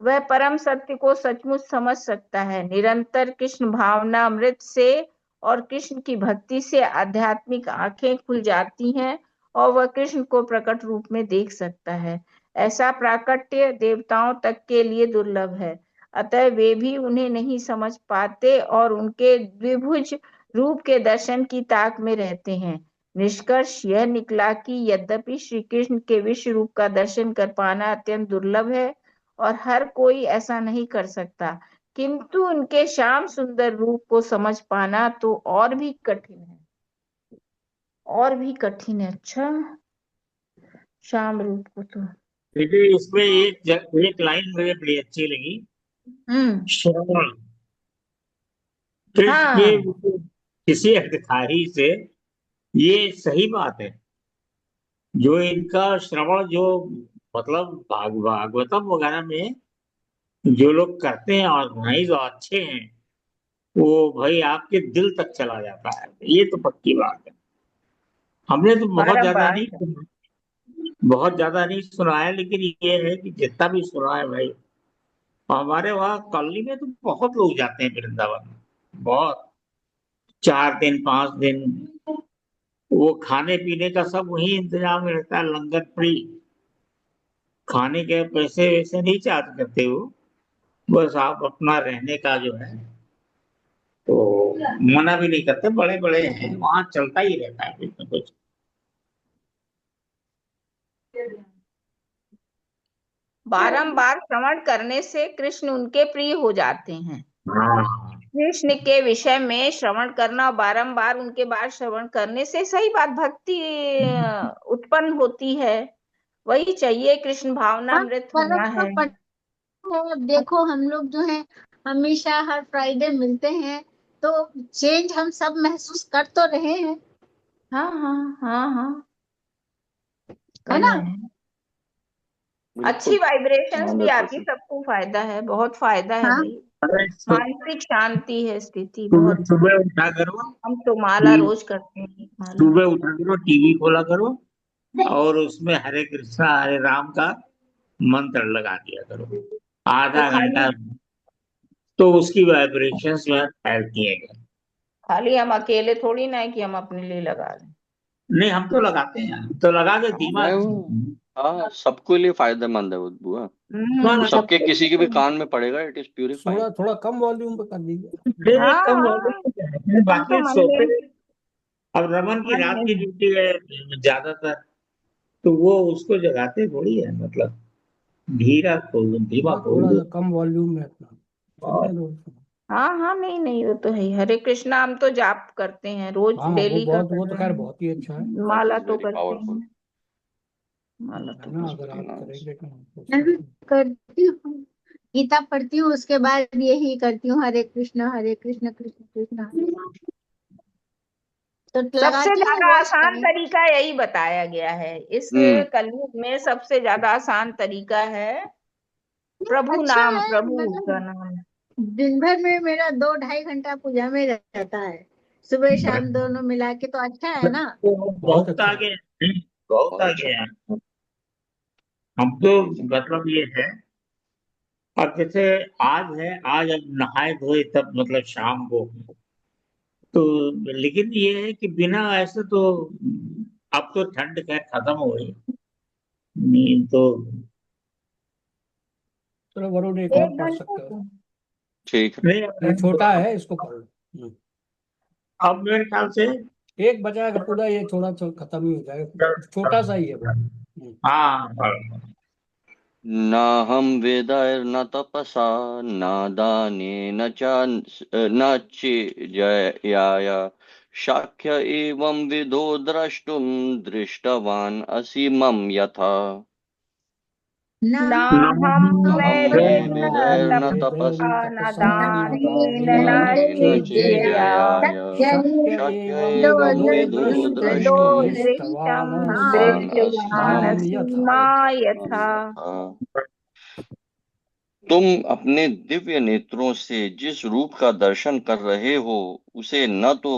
वह परम सत्य को सचमुच समझ सकता है। निरंतर कृष्ण भावना अमृत से और कृष्ण की भक्ति से आध्यात्मिक आंखें खुल जाती हैं और वह कृष्ण को प्रकट रूप में देख सकता है। ऐसा प्राकट्य देवताओं तक के लिए दुर्लभ है, अतः वे भी उन्हें नहीं समझ पाते और उनके द्विभुज रूप के दर्शन की ताक में रहते हैं। निष्कर्ष यह निकला कि यद्यपि श्री कृष्ण के विश्व रूप का दर्शन कर पाना अत्यंत दुर्लभ है और हर कोई ऐसा नहीं कर सकता, किंतु उनके श्याम सुंदर रूप को समझ पाना तो और भी कठिन है, और भी कठिन है। अच्छा, श्याम रूप को तो
देखिए, इसमें एक लाइन मुझे बड़ी अच्छी लगी। श्रवण कृष्ण
हाँ,
के किसी अधिकारी से, ये सही बात है। जो इनका श्रवण, जो मतलब भागवतम वगैरह में जो लोग करते हैं ऑर्गेनाइज और अच्छे हैं, वो भाई आपके दिल तक चला जाता है। ये तो पक्की बात है। हमने तो
बारंबार
बहुत ज्यादा नहीं सुना है, लेकिन ये है कि जितना भी सुना है भाई, और हमारे वहाँ कॉलोनी में तो बहुत लोग जाते हैं वृंदावन में। बहुत, 4 दिन 5 दिन वो खाने पीने का सब वही इंतजाम रहता है, लंगर फ्री। खाने के पैसे वैसे नहीं चार्ज करते वो, बस आप अपना रहने का जो है तो मना भी नहीं करते, बड़े बड़े हैं वहां चलता ही रहता है कुछ न कुछ।
बारंबार श्रवण करने से कृष्ण उनके प्रिय हो जाते हैं।
हाँ
कृष्ण के विषय में श्रवण करना, बारंबार उनके बारे श्रवण करने से सही बात भक्ति उत्पन्न होती है। वही चाहिए, कृष्ण
हाँ,
भावनामृत होना
फर्क तो
है।
पड़ता है। अब देखो हम लोग जो है हमेशा हर फ्राइडे मिलते हैं, तो चेंज हम सब महसूस कर तो रहे हैं,
हाँ हाँ हाँ हाँ,
है
कर
ना।
रहे हैं। अच्छी
बिल्कुल।
वाइब्रेशंस भी आती,
100%।
सबको फायदा है, बहुत फायदा है
हाँ,
भाई।
अरे
मानसिक शांति है, स्थिति
सुबह
बहुत।
सुबह उठा करो,
हम तो माला रोज करते हैं, एक माला।
सुबह उठा करो, टीवी खोला करो और उसमें हरे कृष्णा हरे राम का मंत्र लगा दिया करो
तो
आधा
खाली
घंटा, तो उसकी वाइब्रेशंस जो है फैलती है।
खाली हम अकेले थोड़ी ना है कि हम अपने लिए लगा रहे हैं।
नहीं हम तो लगाते हैं, हम तो लगा के
हाँ,
धीमा
मैं हाँ, सबके लिए फायदेमंद है वो बुआ। वो सबके
सबको
किसी के भी कान में पड़ेगा, इट इज प्यूरिफाइंग।
थोड़ा थोड़ा कम वॉल्यूम पे कर दीजिए।
फिर
हाँ
कम हो
हाँ,
गई।
हम तो
बाकी
मन
सोते,
में
अब रमन की
मन
रात की
में
ड्यूटी है ज्यादातर, तो वो उसको जगाते थोड़ी है, मतलब धीरा खोल दो, धीमा
थोड़ा
खोल
थोड़ा
दो।
सा कम वॉल्यूम में अपना
और
चलने दो।
हाँ हाँ, नहीं नहीं, वो तो है ही। हरे कृष्णा हम तो जाप करते हैं, रोज
हाँ
डेली का कर
वो तो
रहे
खैर
हैं।
बहुत ही अच्छा है
दैट
माला
इज
तो
वेरी
करते
पावरफुल।
हैं, माला तो
ना। अगर
करते
आप
नाइस।
करेंगे तो हो
मैं भी
सकता है।
करती हूँ, गीता पढ़ती हूँ, उसके बाद यही करती हूँ, हरे कृष्ण कृष्ण कृष्ण हरे राम। तो
हैं। सबसे
लगाती हूँ
ज्यादा
रोज
आसान
टाइम।
तरीका यही बताया गया है इस
हम्म।
कलयुग में। सबसे ज्यादा आसान तरीका है प्रभु
अच्छा
नाम,
है,
प्रभु का
मतलब
नाम।
दिन भर में मेरा 2-2.5 घंटा पूजा में रहता है, सुबह शाम दोनों मिला के, तो अच्छा है ना।
तो
बहुत
बहुत
अच्छा है।
आगे हैं, बहुत
बहुत
आगे
अच्छा।
हैं। हम तो मतलब ये है, अब जैसे आज है, आज अब नहाए धोए तब मतलब शाम को, तो लेकिन ये है कि बिना ऐसे तो अब तो ठंड खैर खत्म हो गई, नहीं तो
चलो वरुण एक और
एक
पढ़
घंटे
सकते हो।
को
ठीक है।
नहीं
ये छोटा है, इसको पढ़ लो।
अब मेरे ख्याल से
एक बजाएगा पूरा, ये थोड़ा थोड़ा खत्म ही हो जाएगा, छोटा सा ही है वो।
हाँ
न हम वेदैर्न तपसा न दानेन च न चेजयाय शाक्य एवं विदो द्रष्टुम दृष्टवान असि मम यथा।
ना
ना हम
न हम
वैदेन
वेदैर्न
तपसा,
तपसा
न
तपसा
ना
न
दानेन न
दानेन
चेज्यया।
चेजयाय
शक्य
शक्य
एवं
दो
एवं
विदो
विदो
विदो
द्रष्टुम
द्रष्टुम
दृष्टम
दृष्टवानसि
दृष्टवान असि
दृष्टवान
मम
मम यथा।
सीमा यथा।
यथा। तुम अपने दिव्य नेत्रों से जिस रूप का दर्शन कर रहे हो उसे न तो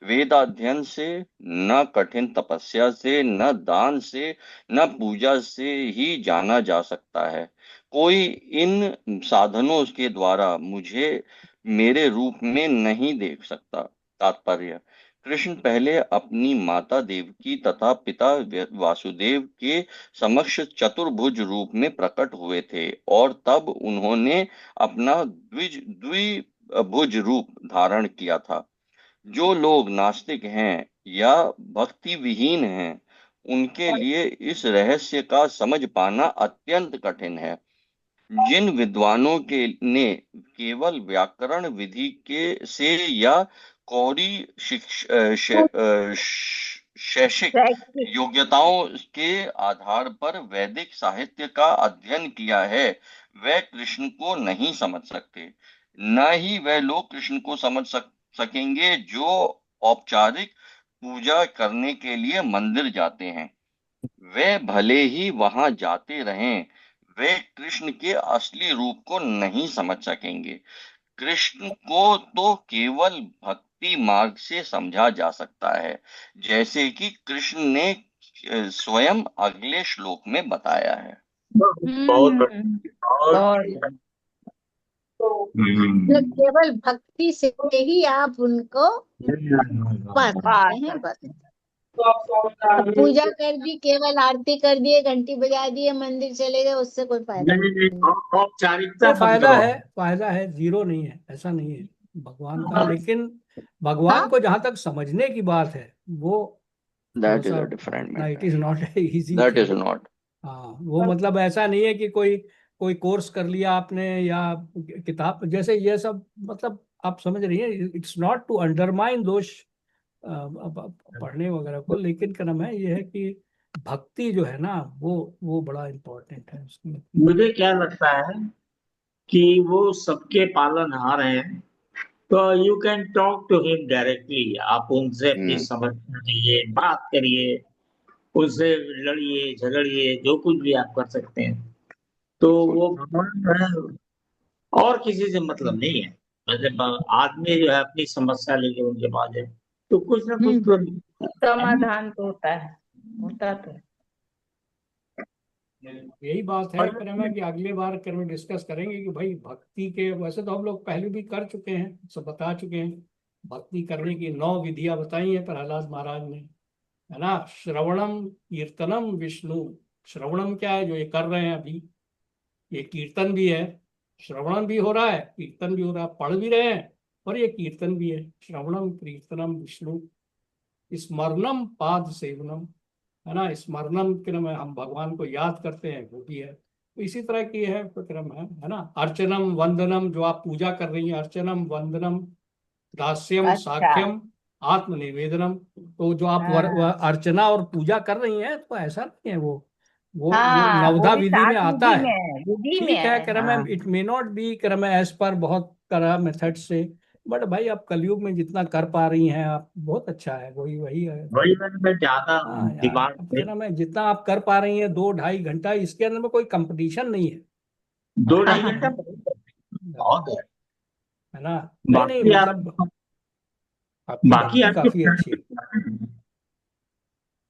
वेदाध्ययन से, न कठिन तपस्या से, न दान से, न पूजा से ही जाना जा सकता है। कोई इन साधनों के द्वारा मुझे मेरे रूप में नहीं देख सकता। तात्पर्य: कृष्ण पहले अपनी माता देवकी तथा पिता वासुदेव के समक्ष चतुर्भुज रूप में प्रकट हुए थे और तब उन्होंने अपना द्विभुज रूप धारण किया था। जो लोग नास्तिक हैं या भक्ति विहीन हैं, उनके लिए इस रहस्य का समझ पाना अत्यंत कठिन है। जिन विद्वानों के ने केवल व्याकरण विधि के से या कौड़ी शैक्षिक
शैक्षिक
योग्यताओं के आधार पर वैदिक साहित्य का अध्ययन किया है, वे कृष्ण को नहीं समझ सकते। न ही वे लोग कृष्ण को समझ सकेंगे जो औपचारिक पूजा करने के लिए मंदिर जाते हैं। वे भले ही वहां जाते रहें, वे कृष्ण के असली रूप को नहीं समझ सकेंगे। कृष्ण को तो केवल भक्ति मार्ग से समझा जा सकता है, जैसे कि कृष्ण ने स्वयं अगले श्लोक में बताया है।
बहुत
हम्म,
बहुत
बहुत
मतलब केवल भक्ति से ही आप उनको पा
पा
सकते हैं, बस।
सकते हैं।
अब पूजा कर दी, केवल आरती कर दिए, घंटी बजा दिए, मंदिर चले गए, उससे कोई फायदा
नहीं नहीं,
नहीं।
औपचारिकता
नहीं,
मत
फायदा
करो।
है, फायदा है, जीरो नहीं है, ऐसा नहीं है भगवान का।
हाँ,
लेकिन
हाँ
भगवान को जहां तक समझने की बात है, वो थोड़ा
दैट इज
सा
अ डिफरेंट
उतना, it
matter,
is not a easy
that is
thing.
Not.
हाँ, वो मतलब ऐसा नहीं है कि कोई कोई कोर्स कर लिया आपने, या किताब जैसे ये सब, मतलब आप समझ रही हैं, इट्स नॉट टू अंडरमाइन दोष पढ़ने वगैरह को, लेकिन क्या नाम है, ये है कि भक्ति जो है ना, वो बड़ा इम्पोर्टेंट है उसमें।
मुझे क्या लगता है कि वो सबके पालनहार हैं, तो you can talk to him directly. आप उनसे अपनी
हम्म।
समझ लीजिए, बात करिए, उनसे लड़िए झगड़िए, जो कुछ भी आप कर सकते हैं। तो
बिल्कुल।
वो भगवान जो है, और किसी से मतलब नहीं है। मतलब आदमी जो है अपनी समस्या लेके उनके पास है, तो कुछ ना कुछ तो
हम्म।
है ना।
समाधान तो होता है, होता तो है।
यही बात है,
और
फिर हमें कि अगली बार फिर में डिस्कस करेंगे कि भाई भक्ति के, वैसे तो हम लोग पहले भी कर चुके हैं, सब बता चुके हैं, भक्ति करने की 9 विधियां बताई हैं प्रहलाद महाराज ने, है ना। श्रवणम कीर्तनम विष्णु। श्रवणम क्या है, जो ये कर रहे हैं अभी, ये कीर्तन भी है, श्रवणम भी हो रहा है, कीर्तन भी हो रहा है, पढ़ भी रहे हैं, और ये कीर्तन भी है। श्रवणम कीर्तनम विष्णु, स्मरणम पाद सेवनम, है ना। स्मरणम क्रम है, हम भगवान को याद करते हैं, वो भी है। तो इसी तरह की है क्रम है ना। अर्चनम वंदनम, जो आप पूजा कर रही हैं, अर्चनम वंदनम दास्यम
अच्छा।
साख्यम आत्मनिवेदनम। तो जो आप
हाँ
अर्चना और पूजा कर रही हैं, तो ऐसा नहीं है, वो
हाँ, वो
नवधा
भी
विधि में
7
आता
विधि
है।
में है, विधि में
ठीक है,
है।
क्रम है,
हाँ
इट मे नॉट बी क्रम है एज पर बहुत करा मेथड से, बट भाई आप कलयुग में जितना कर पा रही हैं आप, बहुत अच्छा है, वही वही है।
वही मैं ज्यादा
हाँ यार,
दिमाग
अब
में।
क्या नाम है, जितना आप कर पा रही हैं 2-2.5 घंटा, इसके अंदर में कोई कंपटीशन नहीं है।
दो
है
ढाई
ना।
घंटा बहुत है।
है ना। नहीं नहीं,
बाकी आप
मतलब आपकी
बाकी
भक्ति
आपके
काफी अच्छी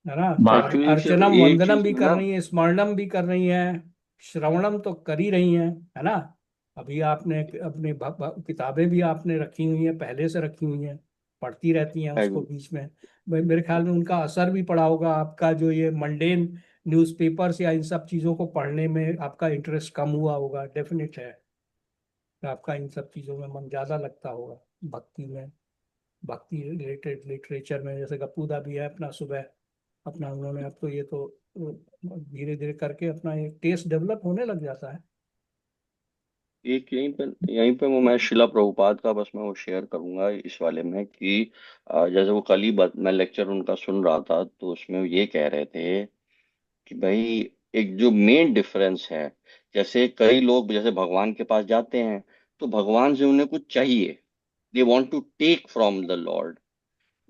है ना।
बाकी
एक्चुअली सिर्फ
अर्चनम
एक
वंदनम
चीज
भी कर
ना,
रही हैं, स्मरणम भी कर रही हैं, श्रवणम तो कर ही रही हैं, है ना। अभी आपने अपनी किताबें भी आपने रखी हुई हैं, पहले से रखी हुई हैं, पढ़ती रहती हैं उसको बीच में। मेरे ख्याल में उनका असर भी पड़ा होगा, आपका जो ये मंडेन न्यूज़पेपर्स या इन सब चीज़ों को पढ़ने में आपका इंटरेस्ट कम हुआ होगा, डेफिनेट है कि आपका इन सब चीज़ों में मन ज़्यादा लगता होगा, भक्ति में, भक्ति रिलेटेड लिटरेचर में। जैसे गप्पूदा भी है अपना, सुबह अपना उन्होंने, अब तो ये तो धीरे धीरे करके अपना एक टेस्ट डेवलप होने लग जाता है।
एक यहीं पे वो मैं शिला प्रभुपाद का बस मैं वो शेयर करूंगा इस वाले में कि जैसे वो कल ही मैं लेक्चर उनका सुन रहा था, तो उसमें वो ये कह रहे थे कि भाई एक जो मेन डिफरेंस है, जैसे कई लोग जैसे भगवान के पास जाते हैं तो भगवान से उन्हें कुछ चाहिए, they want to take from the Lord,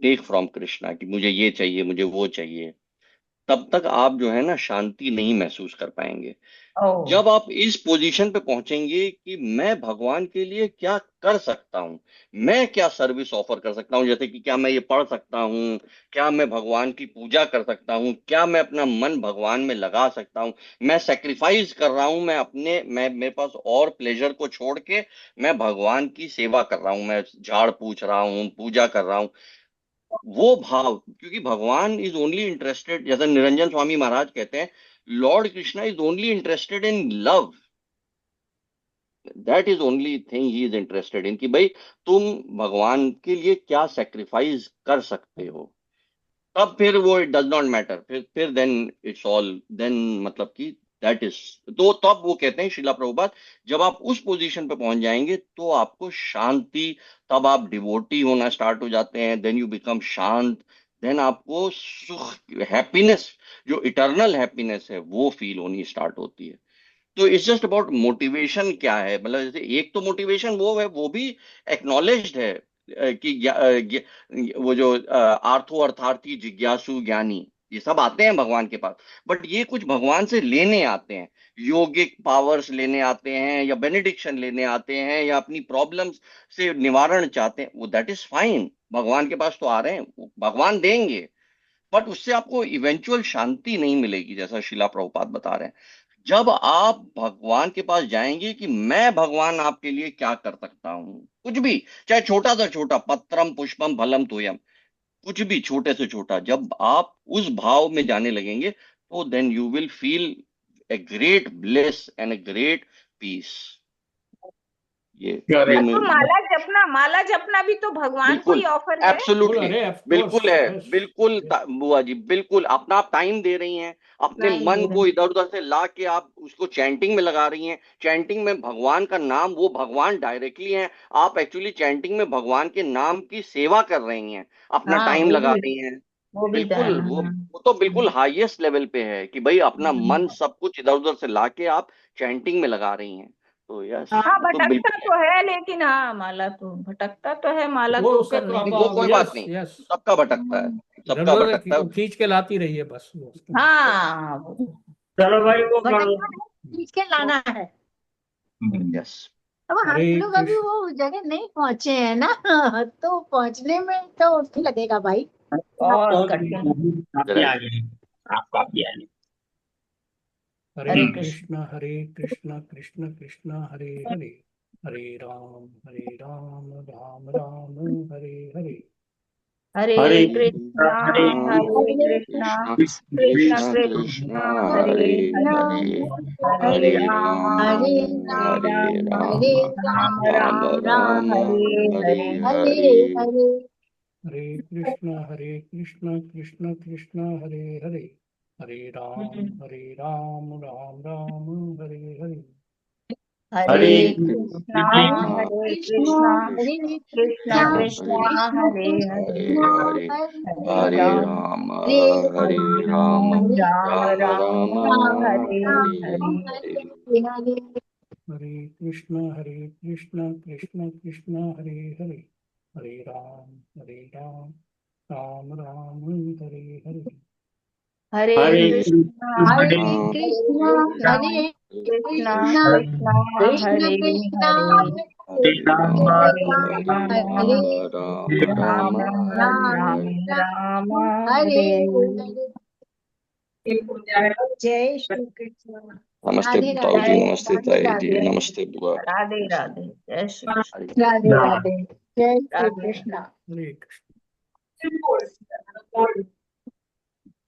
take from Krishna, कि मुझे ये चाहिए मुझे वो चाहिए। तब तक आप जो है ना शांति नहीं महसूस कर पाएंगे।
ओ।
जब आप इस पोजीशन पे पहुंचेंगे कि मैं भगवान के लिए क्या कर सकता हूँ, मैं क्या सर्विस ऑफर कर सकता हूँ, जैसे कि क्या मैं ये पढ़ सकता हूँ, क्या मैं भगवान की पूजा कर सकता हूँ, क्या मैं अपना मन भगवान में लगा सकता हूँ, मैं सेक्रीफाइस कर रहा हूँ, मैं मेरे पास और प्लेजर को छोड़ के मैं भगवान की सेवा कर रहा हूँ, मैं झाड़ पूछ रहा हूँ, पूजा कर रहा हूँ। वो भाव, क्योंकि भगवान इज ओनली इंटरेस्टेड, जैसे निरंजन स्वामी महाराज कहते हैं, Lord Krishna is only interested in love, that is only thing he is interested in, कि भाई तुम भगवान के लिए क्या सेक्रीफाइस कर सकते हो। तब फिर वो इट डज नॉट मैटर, फिर देन इट्स ऑल देन, मतलब कि दैट इज, तो तब वो कहते हैं शिला प्रभुपाद, जब आप उस पोजीशन पे पहुंच जाएंगे तो आपको शांति, तब आप डिवोटी होना स्टार्ट हो जाते हैं, देन यू बिकम शांत, देन आपको सुख, हैप्पीनेस, जो इटर्नल हैप्पीनेस है वो फील होनी स्टार्ट होती है। तो इट्स जस्ट अबाउट मोटिवेशन क्या है, मतलब जैसे एक तो मोटिवेशन वो है, वो भी एक्नॉलेज्ड है कि वो जो आर्थो अर्थार्थी जिज्ञासु ज्ञानी, ये सब आते हैं भगवान के पास, बट ये कुछ भगवान से लेने आते हैं, योगिक पावर्स लेने आते हैं, या बेनिडिक्शन लेने आते हैं, या अपनी प्रॉब्लम्स से निवारण चाहते हैं, वो दैट इज फाइन, भगवान के पास तो आ रहे हैं, वो भगवान देंगे, बट उससे आपको इवेंचुअल शांति नहीं मिलेगी, जैसा शिला प्रभुपाद बता रहे हैं। जब आप भगवान के पास जाएंगे कि मैं भगवान आपके लिए क्या कर सकता हूं, कुछ भी, चाहे छोटा सा छोटा, पत्रम पुष्पम फलम तोयम, कुछ भी छोटे से छोटा, जब आप उस भाव में जाने लगेंगे तो then you will feel a great bless and a great peace. ये
Correct.
मैं
तो माला जपना भी तो भगवान को
बिल्कुल
ही ऑफर है।
एब्सोल्युटली
अरे of
बिल्कुल
course,
है,
yes,
बिल्कुल
yes.
बुआ जी, बिल्कुल अपना आप टाइम दे रही हैं, अपने
Time
मन
दे
को
रही
इधर उधर से ला के आप उसको चैंटिंग में लगा रही हैं। चैंटिंग में भगवान का नाम, वो भगवान डायरेक्टली हैं, आप एक्चुअली चैंटिंग में भगवान के नाम की सेवा कर रही हैं, अपना
हाँ,
टाइम लगा रही हैं।
वो भी
बिल्कुल
हाँ,
वो तो बिल्कुल हाईएस्ट लेवल पे है कि भाई अपना मन सब कुछ इधर उधर से ला के आप चैंटिंग में लगा रही हैं। तो यस,
हाँ,
वो तो
भटकता
बिल्कुल
तो है, लेकिन हाँ माला तो भटकता तो है, माला
वो
तो
उसका तो
करने
आप
वो कोई बात
यस
नहीं,
यस,
सबका भटकता है, सबका
जरूरत है
भटकता है।
कि खींच के लाती रही है बस वो उसको।
हाँ
चलो भाई वो कर लो।
भटकना है, खींच के लाना है।
यस
अब हम
हरे
लोग अभी
कृष्ण,
वो जगह नहीं पहुंचे हैं ना, तो पहुंचने में तो वक्त लगेगा भाई।
और कठिन।
काफी आगे हैं, आप काफी आगे।
हरे
हरे
कृष्ण कृष्ण कृष्ण हरे हरे, हरे राम राम राम हरे हरे।
हरे
हरे
कृष्णा
हरे
हरे कृष्णा
कृष्ण
कृष्ण
कृष्ण
कृष्णा
कृष्ण
हरे
हरे
हरे,
हरे,
हरे
हरे
राम
हरे
हरे
राम
राम,
राम
राम
राम
राम
हरे
हरे
हरे।
हरे
हरे।
हरे।
हरे कृष्ण कृष्ण हरे हरे, हरे राम राम हरे हरे।
हरे
हरे
कृष्णा
कृष्ण
हरे
कृष्ण
कृष्णा
हरे
कृष्ण
कृष्ण
कृष्णा
कृष्ण
हरे हरे,
हरे हरे,
हरे
हरे
राम
राम
हरे
हरे
हरे
राम,
राम राम
राम
राम
राम
हरे
हरे
हरे।
हरे।
हरे।
हरे कृष्ण कृष्ण हरे हरे, हरे राम राम हरे हरे।
हरे
हरे
कृष्णा
हरे
हरे
राम
कृष्ण
कृष्णा
हरे
कृष्णा
कृष्ण
कृष्णा
कृष्ण
हरे
कृष्ण
हरे,
हरे राम
हरे
हरे
राम
हरे
राम राम
राम
हरे
राम
हरे।
राम
हरे
हरे।
हरे। जय श्री कृष्ण।
नमस्ते
राधे
ताऊ जी,
राधे
नमस्ते
राधे
ताई जी,
राधे
नमस्ते बुआ।
राधे राधे, जय श्री कृष्ण।
हरे
राधे राधे। जय श्री
राधे।
कृष्ण।
हरे कृष्ण।